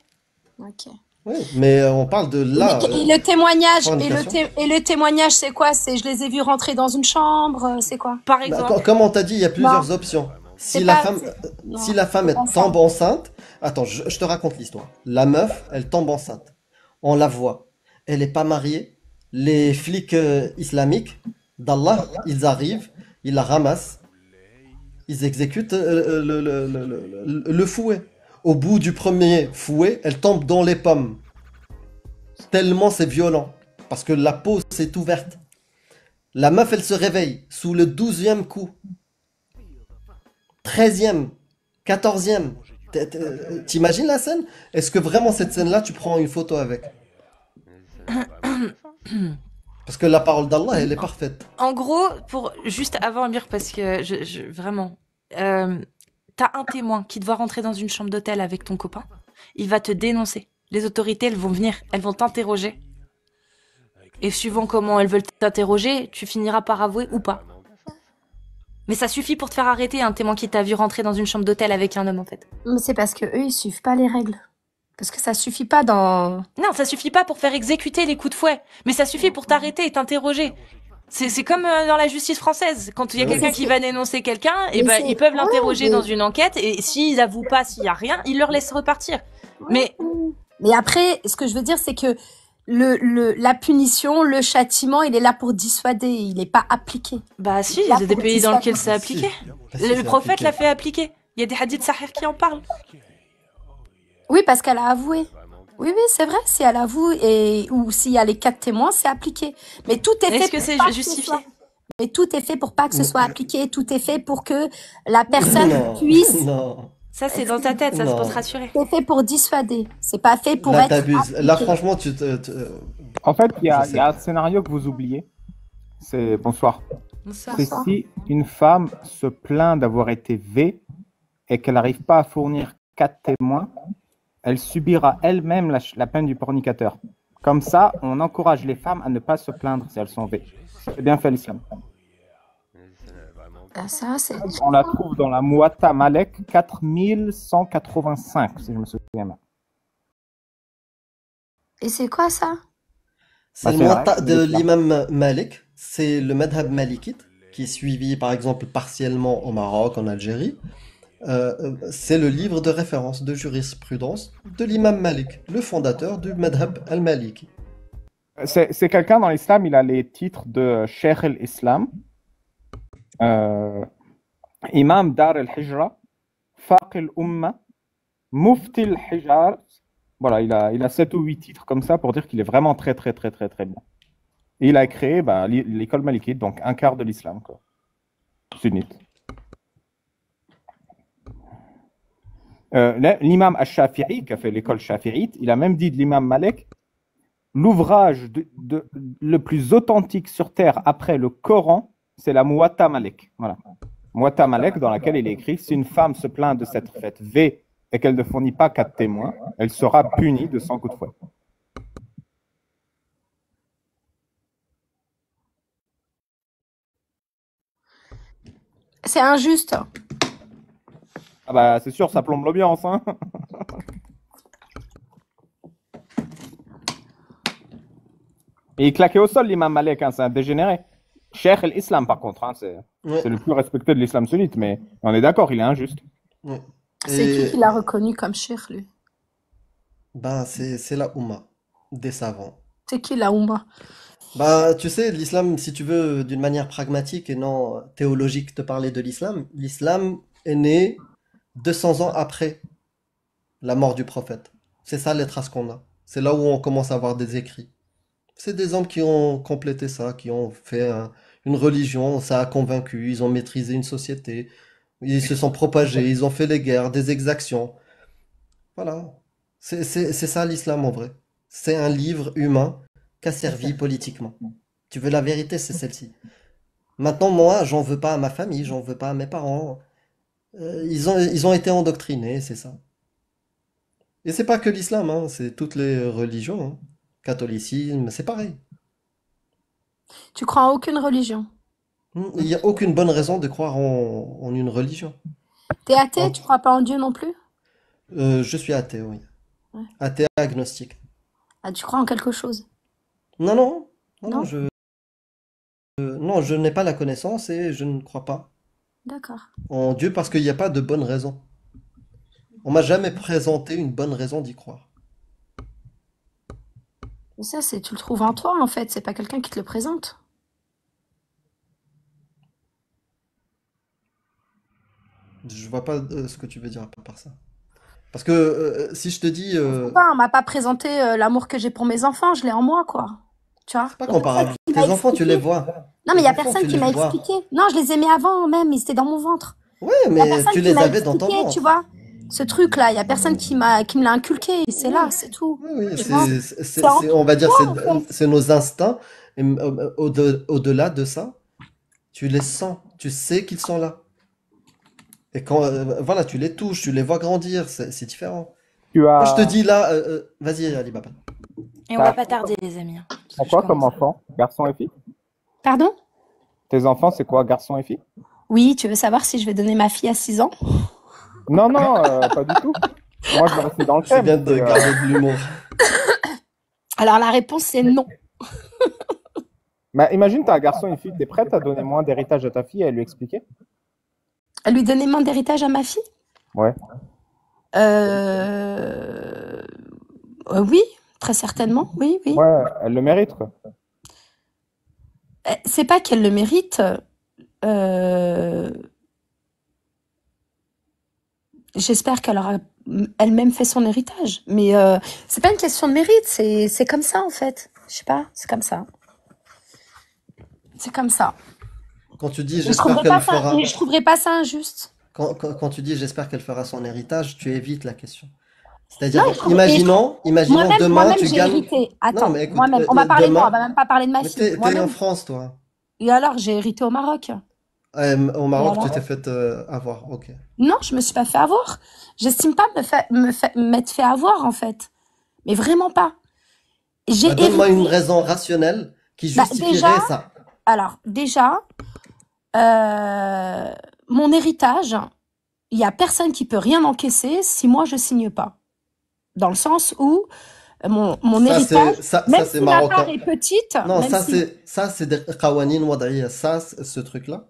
Ok. Oui, mais on parle de là. Et le témoignage, fornication. et le témoignage, c'est quoi? C'est je les ai vus rentrer dans une chambre, c'est quoi? Par Bah, exemple. comme on t'a dit, il y a plusieurs options. Si C'est la pas- femme, non, si la femme c'est pas tombe enceinte, attends, je te raconte l'histoire. La meuf, elle tombe enceinte. On la voit. Elle n'est pas mariée. Les flics islamiques d'Allah, ils arrivent, ils la ramassent, ils exécutent le fouet. Au bout du premier fouet, elle tombe dans les pommes. Tellement c'est violent. Parce que la peau s'est ouverte. La meuf, elle se réveille sous le 12e coup. 13e, 14e. T'imagines la scène? Est-ce que vraiment cette scène-là, tu prends une photo avec? Parce que la parole d'Allah, elle est parfaite. En gros, pour juste avant Amir, parce que vraiment, t'as un témoin qui doit rentrer dans une chambre d'hôtel avec ton copain, il va te dénoncer. Les autorités, elles vont venir, elles vont t'interroger. Et suivant comment elles veulent t'interroger, tu finiras par avouer ou pas. Mais ça suffit pour te faire arrêter un témoin qui t'a vu rentrer dans une chambre d'hôtel avec un homme, en fait. Mais c'est parce que eux, ils suivent pas les règles. Parce que ça suffit pas dans... Non, ça suffit pas pour faire exécuter les coups de fouet, mais ça suffit pour t'arrêter et t'interroger. C'est comme dans la justice française. Quand il y a Oui. quelqu'un qui va dénoncer quelqu'un, et Mais ben c'est- ils peuvent ouais, l'interroger mais- dans une enquête, et s'ils avouent pas, s'il y a rien, ils leur laissent repartir. Mais Mais après, ce que je veux dire, c'est que la punition, le châtiment, il est là pour dissuader, il n'est pas appliqué. bah si, il y Là, a des pour pays dans lesquels c'est Si. appliqué. Si, Le c'est prophète appliqué. l'a fait appliquer. Il y a des hadiths sahih qui en parlent. Oui, parce qu'elle a avoué. Oui, c'est vrai, si elle avoue ou s'il y a les 4 témoins, c'est appliqué. Mais tout est fait Est-ce que pour c'est pas ce justifié? soit- Mais tout est fait pour pas que ce soit appliqué. Tout est fait pour que la personne Non, puisse. non. Ça, c'est dans ta tête, ça, c'est Non. pour te rassurer. C'est fait pour dissuader. C'est pas fait pour Là, être. t'abuses. Là, appliqué. franchement, En fait, il y Je sais. a un scénario que vous oubliez. C'est bonsoir. Bonsoir. C'est si une femme se plaint d'avoir été V et qu'elle n'arrive pas à fournir 4 témoins, elle subira elle-même la peine du fornicateur. Comme ça, on encourage les femmes à ne pas se plaindre si elles sont V. C'est bien fait l'islam. Ah, ça, c'est. On la trouve dans la Muwatta Malek 4185, si je me souviens bien. Et c'est quoi ça? c'est le c'est Muwatta vrai, de c'est l'islam. l'imam Malik. C'est le madhab malikite qui est suivi, par exemple, partiellement au Maroc, en Algérie. C'est le livre de référence de jurisprudence de l'imam Malik, le fondateur du madhab al-Maliki. C'est quelqu'un dans l'islam, il a les titres de Cheikh al-Islam, Imam Dar al-Hijra, Faqih al-Umma, Mufti al-Hijaz. Voilà, il a 7 ou 8 titres comme ça pour dire qu'il est vraiment très bon. Et il a créé l'école malikite, donc un quart de l'islam, quoi. Sunnite. L'imam al-Shafi'i, qui a fait l'école shafi'ite, il a même dit de l'imam Malik, l'ouvrage le plus authentique sur terre après le Coran, c'est la Muwatta Malik. Voilà. Muwatta Malik, dans laquelle il est écrit, si une femme se plaint de s'être faite V et qu'elle ne fournit pas 4 témoins, elle sera punie de 100 coups de fouet. C'est injuste. Ah bah c'est sûr, ça plombe l'ambiance, hein. Et il claquait au sol l'imam Malik, hein, c'est un dégénéré. Cheikh l'islam par contre, hein, Ouais. c'est le plus respecté de l'islam sunnite, mais on est d'accord, il est injuste. Ouais. C'est qui Et l'a reconnu comme shir, lui? ben, c'est la Oumma, des savants. C'est qui la Oumma? Bah, tu sais, l'islam, si tu veux, d'une manière pragmatique et non théologique, te parler de l'islam, l'islam est né 200 ans après la mort du prophète. C'est ça les traces qu'on a. C'est là où on commence à avoir des écrits. C'est des hommes qui ont complété ça, qui ont fait une religion, ça a convaincu, ils ont maîtrisé une société, ils se sont propagés, ils ont fait les guerres, des exactions. Voilà. C'est ça l'islam en vrai. C'est un livre humain qui a servi politiquement. Tu veux la vérité, c'est celle-ci. Maintenant, moi, j'en veux pas à ma famille, j'en veux pas à mes parents. Ils ont été endoctrinés, c'est ça. Et c'est pas que l'islam, hein, c'est toutes les religions, hein. Catholicisme, c'est pareil. Tu crois en aucune religion? Il n'y a aucune bonne raison de croire en une religion. T'es athée? En- Tu crois pas en Dieu non plus? je suis athée, oui. Ouais. Athée agnostique. Ah, tu crois en quelque chose? Non, non, non, non, Non? non, je n'ai pas la connaissance et je ne crois pas D'accord. en Dieu parce qu'il n'y a pas de bonne raison. On m'a jamais présenté une bonne raison d'y croire. Mais ça, tu le trouves en toi, en fait. C'est pas quelqu'un qui te le présente. Je vois pas ce que tu veux dire par ça. Parce que si je te dis, On m'a pas présenté l'amour que j'ai pour mes enfants. Je l'ai en moi, quoi. Tu vois? c'est pas Y a personne comparable. qui Tes m'a enfants, tu les expliqué. vois. Non, mais il Tes y a enfants, personne tu qui les m'a vois. expliqué. Non, je les aimais avant même. Ils étaient dans mon ventre. Ouais, Y a mais personne tu qui les m'a avais dans ton expliqué, tu ventre. vois. Ce truc-là, il y a personne qui me l'a inculqué. C'est là, c'est tout. Oui, oui, Tu vois? C'est en on va dire, toi, en fait. c'est nos instincts. Et au-delà de ça, tu les sens. Tu sais qu'ils sont là. Et quand, voilà, tu les touches, tu les vois grandir. C'est différent. Tu Moi, je te as, dis là, vas-y, Ali Baba. Et on t'as, va pas tarder, les amis, hein, parce t'as que je quoi comme commence. enfant? Garçon et fille? Pardon? Tes enfants, c'est quoi? Garçon et fille? Oui, tu veux savoir si je vais donner ma fille à 6 ans? Non, non, pas du tout. Moi, je vais rester dans le C'est thème. bien de garder de l'humour. Alors la réponse c'est non. Mais imagine, t'as un garçon et une fille, t'es prête à donner moins d'héritage à ta fille et à lui expliquer? Elle lui donner moins d'héritage à ma fille? Ouais. Euh... oui, très certainement, oui, oui. Ouais, elle le mérite, quoi. C'est pas qu'elle le mérite. euh, J'espère qu'elle aura elle-même fait son héritage. Mais c'est pas une question de mérite, c'est comme ça en fait. Je sais pas, c'est comme ça. C'est comme ça. Quand tu dis Et je j'espère trouverais qu'elle pas ça, fera, et je trouverais pas ça injuste. quand tu dis j'espère qu'elle fera son héritage, tu évites la question. Non, C'est-à-dire, imaginons demain demain tu j'ai gagnes. hérité. Non, Attends, mais écoute, moi-même, on va parler de moi, on demain, va même pas parler de ma mais fille. t'es en Moi-même. France, toi. Et alors, j'ai hérité au Maroc. Au Et Maroc, tu alors? t'es fait avoir. Ok. Non, je me suis pas fait avoir. J'estime pas m'être fait avoir en fait. Mais vraiment pas. J'ai Bah, donne-moi une hérité. raison rationnelle qui Bah, justifierait ça. déjà, mon héritage, il y a personne qui peut rien encaisser si moi je signe pas. Dans le sens où mon héritage, Ça, même c'est si ma part marocain. est petite, Non, même si ça, c'est des qawanin wad'iyya. Ça, ce truc-là,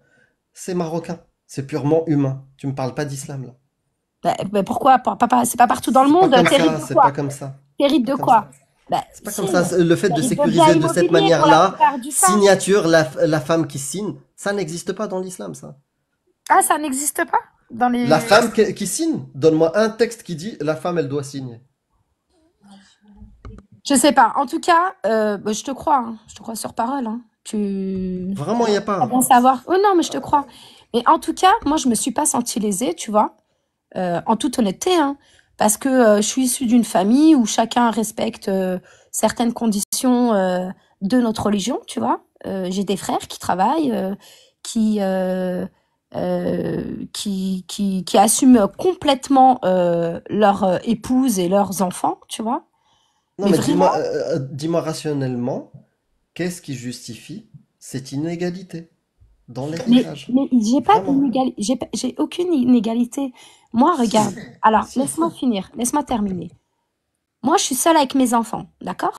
c'est marocain. C'est purement humain. Tu me parles pas d'islam, là. bah, pourquoi papa, c'est pas partout dans le C'est pas monde. comme T'hérites ça, de c'est quoi? pas comme ça. T'hérites Pas de comme quoi? ça. Bah, C'est pas si, comme ça. Le fait de t'hérites de biens sécuriser de cette immobiliers pour la manière-là, plupart du temps. signature, la femme qui signe, ça n'existe pas dans l'islam, ça. Ah, ça n'existe pas dans les. La femme qui signe, donne-moi un texte qui dit la femme, elle doit signer. Je sais pas. En tout cas, bah, je te crois. Hein. Je te crois sur parole. Hein. Tu Vraiment, il n'y a vas pas. bien savoir. Oh non, mais je te crois. Mais en tout cas, moi, je me suis pas sentie lésée, tu vois, en toute honnêteté, hein, parce que je suis issue d'une famille où chacun respecte certaines conditions de notre religion, tu vois. J'ai des frères qui travaillent, qui, qui assument complètement leur épouse et leurs enfants, tu vois. Non, Mais mais vraiment, dis-moi rationnellement, qu'est-ce qui justifie cette inégalité dans l'héritage? mais j'ai pas Vraiment. d'inégalité, j'ai aucune inégalité. Moi, Si, regarde. Alors, si. laisse-moi finir, laisse-moi terminer. Moi, je suis seule avec mes enfants, d'accord?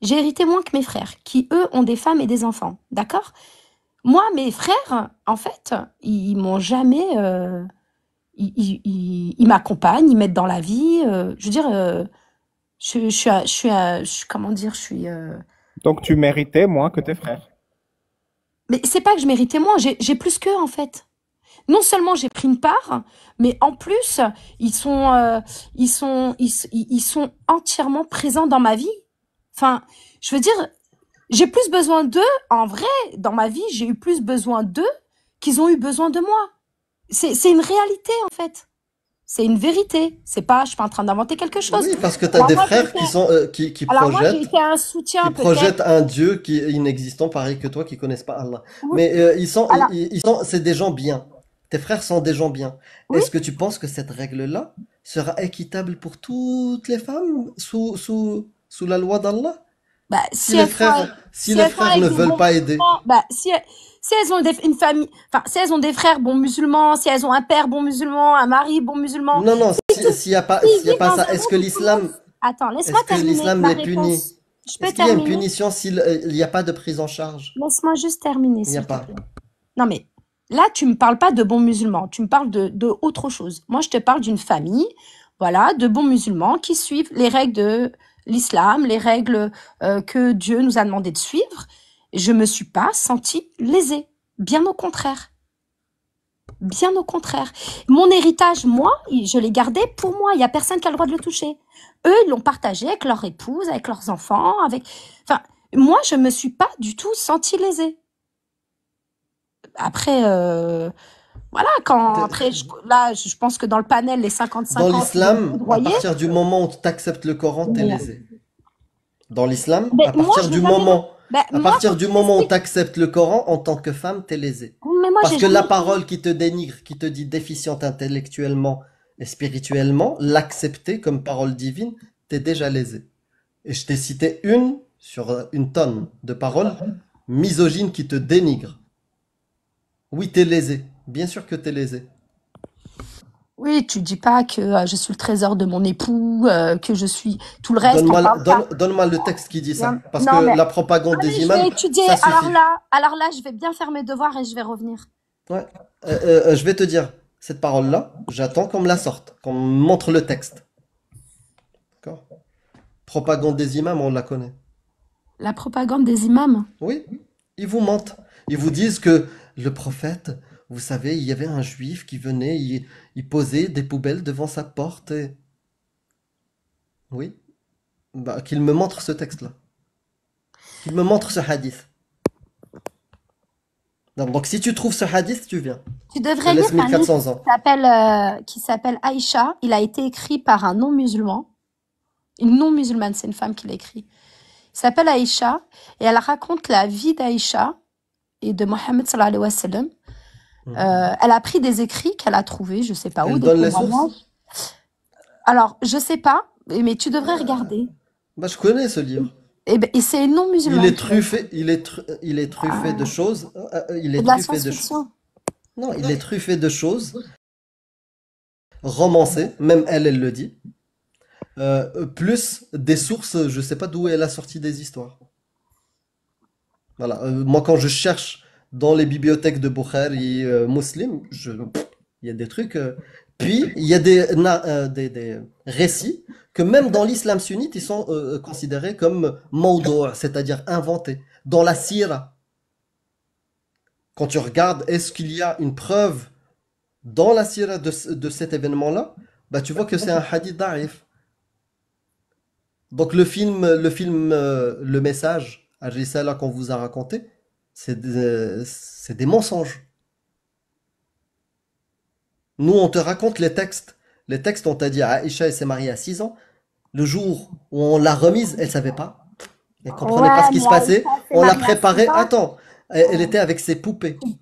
J'ai hérité moins que mes frères, qui eux ont des femmes et des enfants, d'accord? Moi, mes frères, en fait, ils m'ont jamais, ils m'accompagnent, ils m'aident dans la vie. Je veux dire, comment dire, Donc tu méritais moins que tes frères. mais c'est pas que je méritais moins, j'ai plus qu'eux en fait. Non seulement j'ai pris une part, mais en plus ils sont entièrement présents dans ma vie. Enfin, je veux dire, j'ai plus besoin d'eux. En vrai, dans ma vie, j'ai eu plus besoin d'eux qu'ils ont eu besoin de moi. C'est une réalité en fait. C'est une vérité. C'est pas, je suis pas en train d'inventer quelque chose. Oui, parce que tu as Alors des moi, j'ai frères été, qui sont qui alors moi, j'ai projettent été un soutien qui peut-être. projettent un Dieu qui est inexistant, pareil que toi, qui connaissent pas Allah. Oui. Mais Alors, c'est des gens bien. Tes frères sont des gens bien. oui. Est-ce que tu penses que cette règle-là sera équitable pour toutes les femmes sous la loi d'Allah? Bah, Si si les elles font, frères, si si les elles font frères avec ne des veulent bons pas aider, musulmans, bah, si elles ont une famille, enfin, si elles ont des frères bons musulmans, si elles ont un père bon musulman, un mari bon musulman, non, non, si s'il y a pas, ils s'il y a vivent pas dans ça, un est-ce que monde où tout le monde... l'islam, Attends, laisse-moi est-ce que terminer l'islam ma les punit? réponse. Je peux Est-ce qu'il y a une terminer? punition s'il n'y a pas de prise en charge? Laisse-moi juste terminer, Il n'y a s'il te pas. plaît. Non, mais là, tu me parles pas de bons musulmans, tu me parles de autre chose. Moi, je te parle d'une famille, voilà, de bons musulmans qui suivent les règles de l'islam, les règles que Dieu nous a demandé de suivre. Je me suis pas sentie lésée. Bien au contraire. Bien au contraire. Mon héritage, moi, je l'ai gardé pour moi. Il y a personne qui a le droit de le toucher. Eux, ils l'ont partagé avec leur épouse, avec leurs enfants, avec... Enfin, moi, je me suis pas du tout sentie lésée. Après, voilà, T'es- là, je pense que dans le panel, les Dans 50-50, ils vont l'islam, à foudroyer. partir du moment où tu acceptes le Coran, t'es Mais, lésé. Dans l'islam, mais à moi, partir je du n'ai jamais... moment, Ben, à moi, partir quand du tu moment où m'expliques... tu acceptes le Coran, en tant que femme, t'es lésé. Mais moi, Parce j'ai que la jamais... parole qui te dénigre, qui te dit déficiente intellectuellement et spirituellement, l'accepter comme parole divine, t'es déjà lésé. Et je t'ai cité une sur une tonne de paroles misogynes qui te dénigrent. Oui, t'es lésé. Bien sûr que t'es lésé. Oui, tu dis pas que je suis le trésor de mon époux, que je suis... Tout le reste, on parle pas. Donne-moi le texte qui dit Non, ça. Parce non, que mais... la propagande Allez, des je vais imams, étudier. ça suffit. Alors là, je vais bien faire mes devoirs et je vais revenir. Ouais. Je vais te dire, cette parole-là, j'attends qu'on me la sorte, qu'on me montre le texte. D'accord? Propagande des imams, on la connaît. La propagande des imams. Oui, ils vous mentent. Ils vous disent que le prophète, vous savez, il y avait un juif qui venait, il posait des poubelles devant sa porte. Oui, bah, qu'il me montre ce texte-là. Qu'il me montre ce hadith. Donc si tu trouves ce hadith, tu viens. Tu Je te devrais lire laisse un livre 1400 ans. qui s'appelle Aïcha. Il a été écrit par un non-musulman. Une non-musulmane, c'est une femme qui l'a écrit. Il s'appelle Aïcha et elle raconte la vie d'Aïcha et de Mohammed sallallahu alayhi wa sallam. Elle a pris des écrits qu'elle a trouvés, je sais pas où, Elle des donne les témoignages. sources? Alors, je sais pas, mais tu devrais regarder. Bah, je connais ce livre. Et c'est une Il non-musulmane est qui l'a écrit. truffé, il est truffé de choses. Il C'est est de la truffé de choses. science-fiction. Non, il est truffé de choses romancées, même elle le dit. Plus des sources, je sais pas d'où elle a sorti des histoires. Voilà. Moi, quand je cherche dans les bibliothèques de Bukhari, Muslim, il y a des trucs. Puis, il y a des récits que même dans l'islam sunnite, ils sont considérés comme mawdou', c'est-à-dire inventés. Dans la sira, quand tu regardes, est-ce qu'il y a une preuve dans la sira de cet événement-là? Bah, tu vois que c'est un hadith da'if. Donc le film Le Message, Al-Risala qu'on vous a raconté, c'est des mensonges. Nous, on te raconte les textes. Les textes, on t'a dit, Aïcha, elle s'est mariée à 6 ans. Le jour où on l'a remise, elle savait pas. Elle comprenait pas Ouais, ce qui mais se passait. Aïcha s'est On l'a mariée à 6 préparée. ans. Attends, elle était avec ses poupées. Mais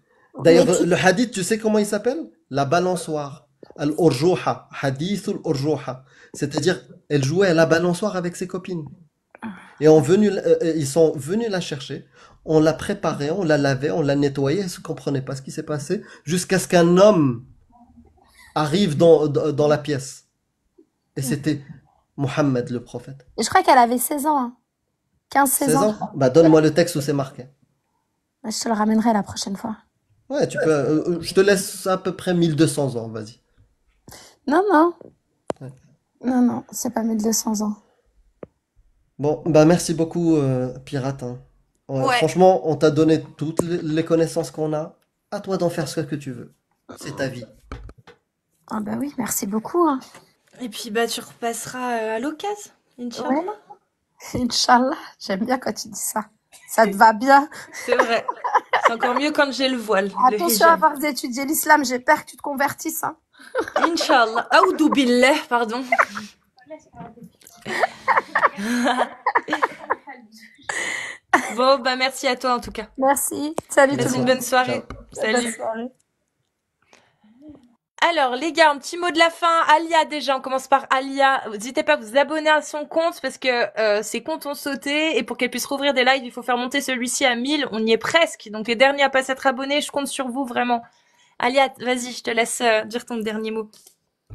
D'ailleurs, qui... le hadith, tu sais comment il s'appelle? La balançoire. Al-urjuha. Hadith al-urjuha. C'est-à-dire, elle jouait à la balançoire avec ses copines. Et ils sont venus la chercher. On l'a préparée, on l'a lavée, on l'a nettoyée. Elle ne comprenait pas ce qui s'est passé. Jusqu'à ce qu'un homme arrive dans la pièce. Et c'était Mohammed, le prophète. Je crois qu'elle avait 16 ans. Hein. 15-16 16 ans. ans? Bah, donne-moi le texte où c'est marqué. Je te le ramènerai la prochaine fois. Ouais, tu peux. Je te laisse à peu près 1200 ans, vas-y. Non, non. Ouais. Non, non, c'est pas 1200 ans. Bon, bah merci beaucoup, Pirate, hein. Ouais, Ouais. franchement, on t'a donné toutes les connaissances qu'on a. À toi d'en faire ce que tu veux. C'est ta vie. Ah bah oui, merci beaucoup. Hein. Et puis bah tu repasseras à l'occasion, Ouais. Inch'Allah. Inch'Allah, j'aime bien quand tu dis ça. Ça te va bien. C'est vrai. C'est encore mieux quand j'ai le voile, le Attention à hijab. avoir étudié l'islam, j'ai peur que tu te convertisses. Hein. Inch'Allah. Aoudou billah, pardon. Bon, bah merci à toi en tout cas. Merci. Salut tout Passe le une monde. bonne soirée. Ciao. Bonne Salut. soirée. Alors les gars, un petit mot de la fin. Alia déjà, on commence par Alia. N'hésitez pas à vous abonner à son compte parce que ses comptes ont sauté et pour qu'elle puisse rouvrir des lives, il faut faire monter celui-ci à 1000. On y est presque. Donc les derniers à pas s'être abonnés, je compte sur vous vraiment. Alia, vas-y, je te laisse dire ton dernier mot.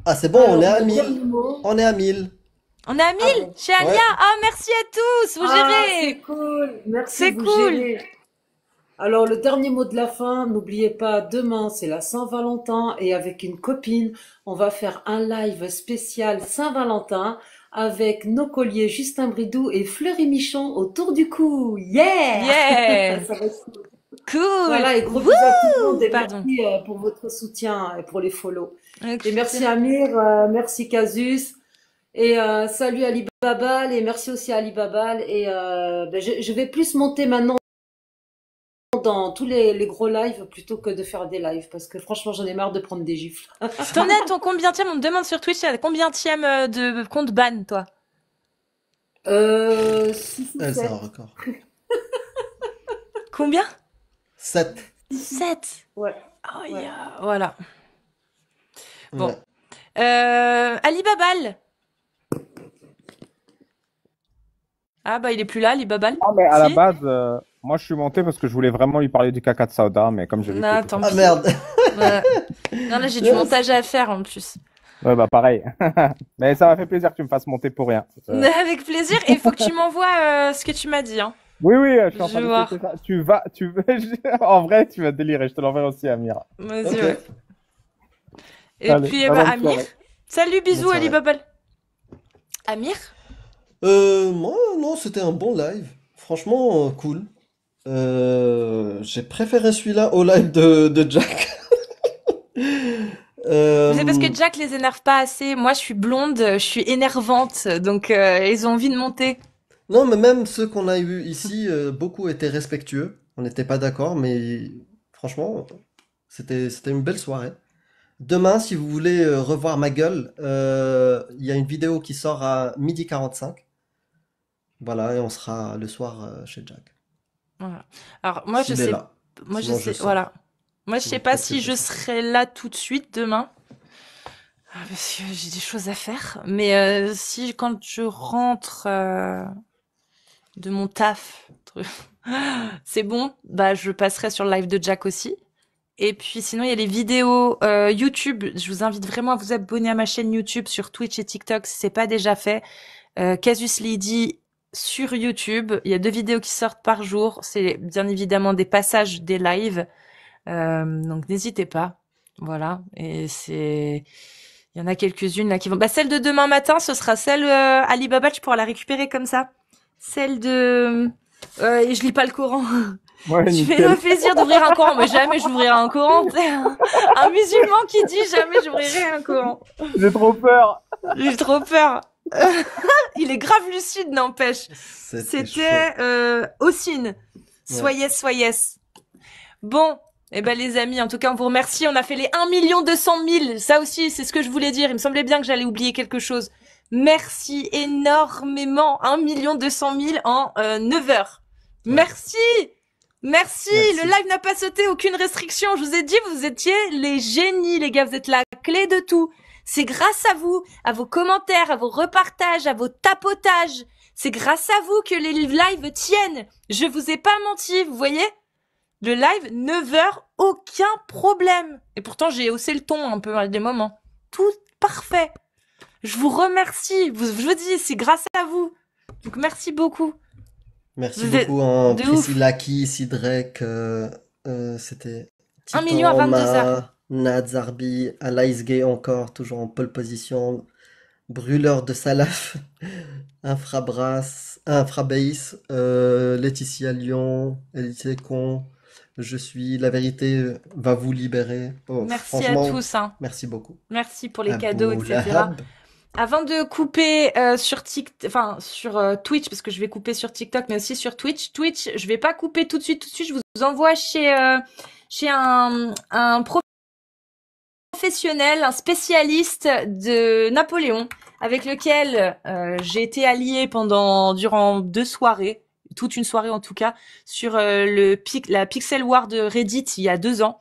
Ah, c'est bon, on Alors, est à mon 1000. dernier mot. On est à 1000. On est à 1000 Ah bon. chez Alia. Ouais. Ah, merci à tous, vous Ah, c'est gérez. cool. Merci, C'est vous cool. gérez. Alors, le dernier mot de la fin, n'oubliez pas, demain, c'est la Saint-Valentin et avec une copine, on va faire un live spécial Saint-Valentin avec nos colliers Justin Bridou et Fleury Michon autour du cou. Yeah! Yeah. Ça va être cool. Cool. Voilà, et gros bisous à tout le monde et Pardon. merci pour votre soutien et pour les follow. Ok. Et merci Amir, merci Casus. Et salut Ali Babal et merci aussi à Ali Babal. Et je vais plus monter maintenant dans tous les gros lives plutôt que de faire des lives parce que franchement j'en ai marre de prendre des gifles. T'en es à ton combientième? On me demande sur Twitch, à combientième de compte ban, toi? 6 ou C'est 7. un record. Combien? 7. 7. Ouais. Oh, Ouais. yeah. Voilà. Bon. Ouais. Ali Babal. Ah bah il est plus là, Ali Babal. Ah, mais à la Si. base, moi je suis monté parce que je voulais vraiment lui parler du caca de Sauda, mais comme j'ai vu que Non, t'étais tant pas- Ah pis. merde. Ouais. Non, là j'ai du montage à faire en plus. Ouais, bah pareil. Mais ça m'a fait plaisir que tu me fasses monter pour rien. Avec plaisir. Et il faut que tu m'envoies ce que tu m'as dit. Hein. Oui, oui, je suis en Je train vais de voir. checker ça. En vrai, tu vas délirer. Je te l'enverrai aussi, Amir. Vas-y, Ok. ouais. Et Allez, puis bonne Amir. soirée. Salut, bisous Bonne Ali soirée. Babal. Amir. Moi, non, c'était un bon live. Franchement, cool. J'ai préféré celui-là au live de Jack. C'est parce que Jack les énerve pas assez. Moi, je suis blonde, je suis énervante, donc ils ont envie de monter. Non, mais même ceux qu'on a eu ici, beaucoup étaient respectueux. On n'était pas d'accord, mais franchement, c'était une belle soirée. Demain, si vous voulez revoir ma gueule, il y a une vidéo qui sort à 12h45. Voilà, et on sera le soir chez Jack. Voilà. Alors moi, je S'il est sais, là. moi je Sinon, je sais, sors. voilà. Moi, je sais Sinon, pas peut-être si que je je sors. serai là tout de suite demain, parce que j'ai des choses à faire. Mais si quand je rentre de mon taf, c'est bon, bah je passerai sur le live de Jack aussi. Et puis sinon, il y a les vidéos YouTube. Je vous invite vraiment à vous abonner à ma chaîne YouTube sur Twitch et TikTok si c'est pas déjà fait. Casus Lady sur YouTube. Il y a 2 vidéos qui sortent par jour. C'est bien évidemment des passages des lives. Donc n'hésitez pas. Voilà. Et il y en a quelques-unes là qui vont. Bah celle de demain matin, ce sera celle Alibaba. Tu pourras la récupérer comme ça. Celle de. Et je lis pas le Coran. Ouais, Tu nickel. fais le plaisir d'ouvrir un Coran, mais jamais j'ouvrirai un Coran. Un musulman qui dit jamais j'ouvrirai un Coran. J'ai trop peur. J'ai trop peur. Il est grave lucide, n'empêche. C'était chaud. C'était Ossine. Soyez. Bon, eh ben les amis, en tout cas, on vous remercie. On a fait les 1 200 000. Ça aussi, c'est ce que je voulais dire. Il me semblait bien que j'allais oublier quelque chose. Merci énormément. 1 200 000 en 9 heures. Merci. Merci. Le live n'a pas sauté, aucune restriction. Je vous ai dit, vous étiez les génies, les gars. Vous êtes la clé de tout. C'est grâce à vous, à vos commentaires, à vos repartages, à vos tapotages. C'est grâce à vous que les lives tiennent. Je vous ai pas menti, vous voyez? Le live, 9 heures, aucun problème. Et pourtant, j'ai haussé le ton un peu à des moments. Tout parfait. Je vous remercie. Je vous dis, c'est grâce à vous. Donc, merci beaucoup. Merci Vous êtes beaucoup, hein, de ouf. Priscilla, Kiss, Drake, c'était 1 million à Titan, 22 heures. Nad Zarbi, Alice Gay encore, toujours en pole position. Brûleur de Salaf, Infrabass, Laetitia Lyon, Elite Con, Je suis, La vérité va vous libérer. Oh, Merci à franchement, tous, hein. merci beaucoup. Merci pour les Abou cadeaux, etc. Lahab. Avant de couper sur Twitch, parce que je vais couper sur TikTok, mais aussi sur Twitch. Twitch, je vais pas couper tout de suite. Je vous envoie chez un professionnel, un spécialiste de Napoléon, avec lequel j'ai été alliée durant 2 soirées, toute une soirée en tout cas, sur la Pixel War de Reddit il y a 2 ans.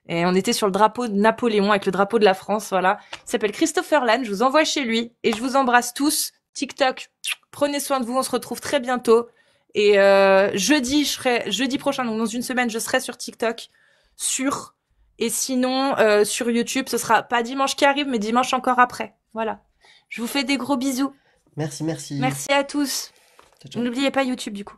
Et on était sur le drapeau de Napoléon avec le drapeau de la France, voilà. Il s'appelle Christopher Lann, je vous envoie chez lui et je vous embrasse tous. TikTok, prenez soin de vous, on se retrouve très bientôt. Et jeudi prochain, donc dans une semaine, je serai sur TikTok, et sinon sur YouTube, ce sera pas dimanche qui arrive, mais dimanche encore après. Voilà. Je vous fais des gros bisous. Merci. Merci à tous. Ciao, ciao. N'oubliez pas YouTube du coup.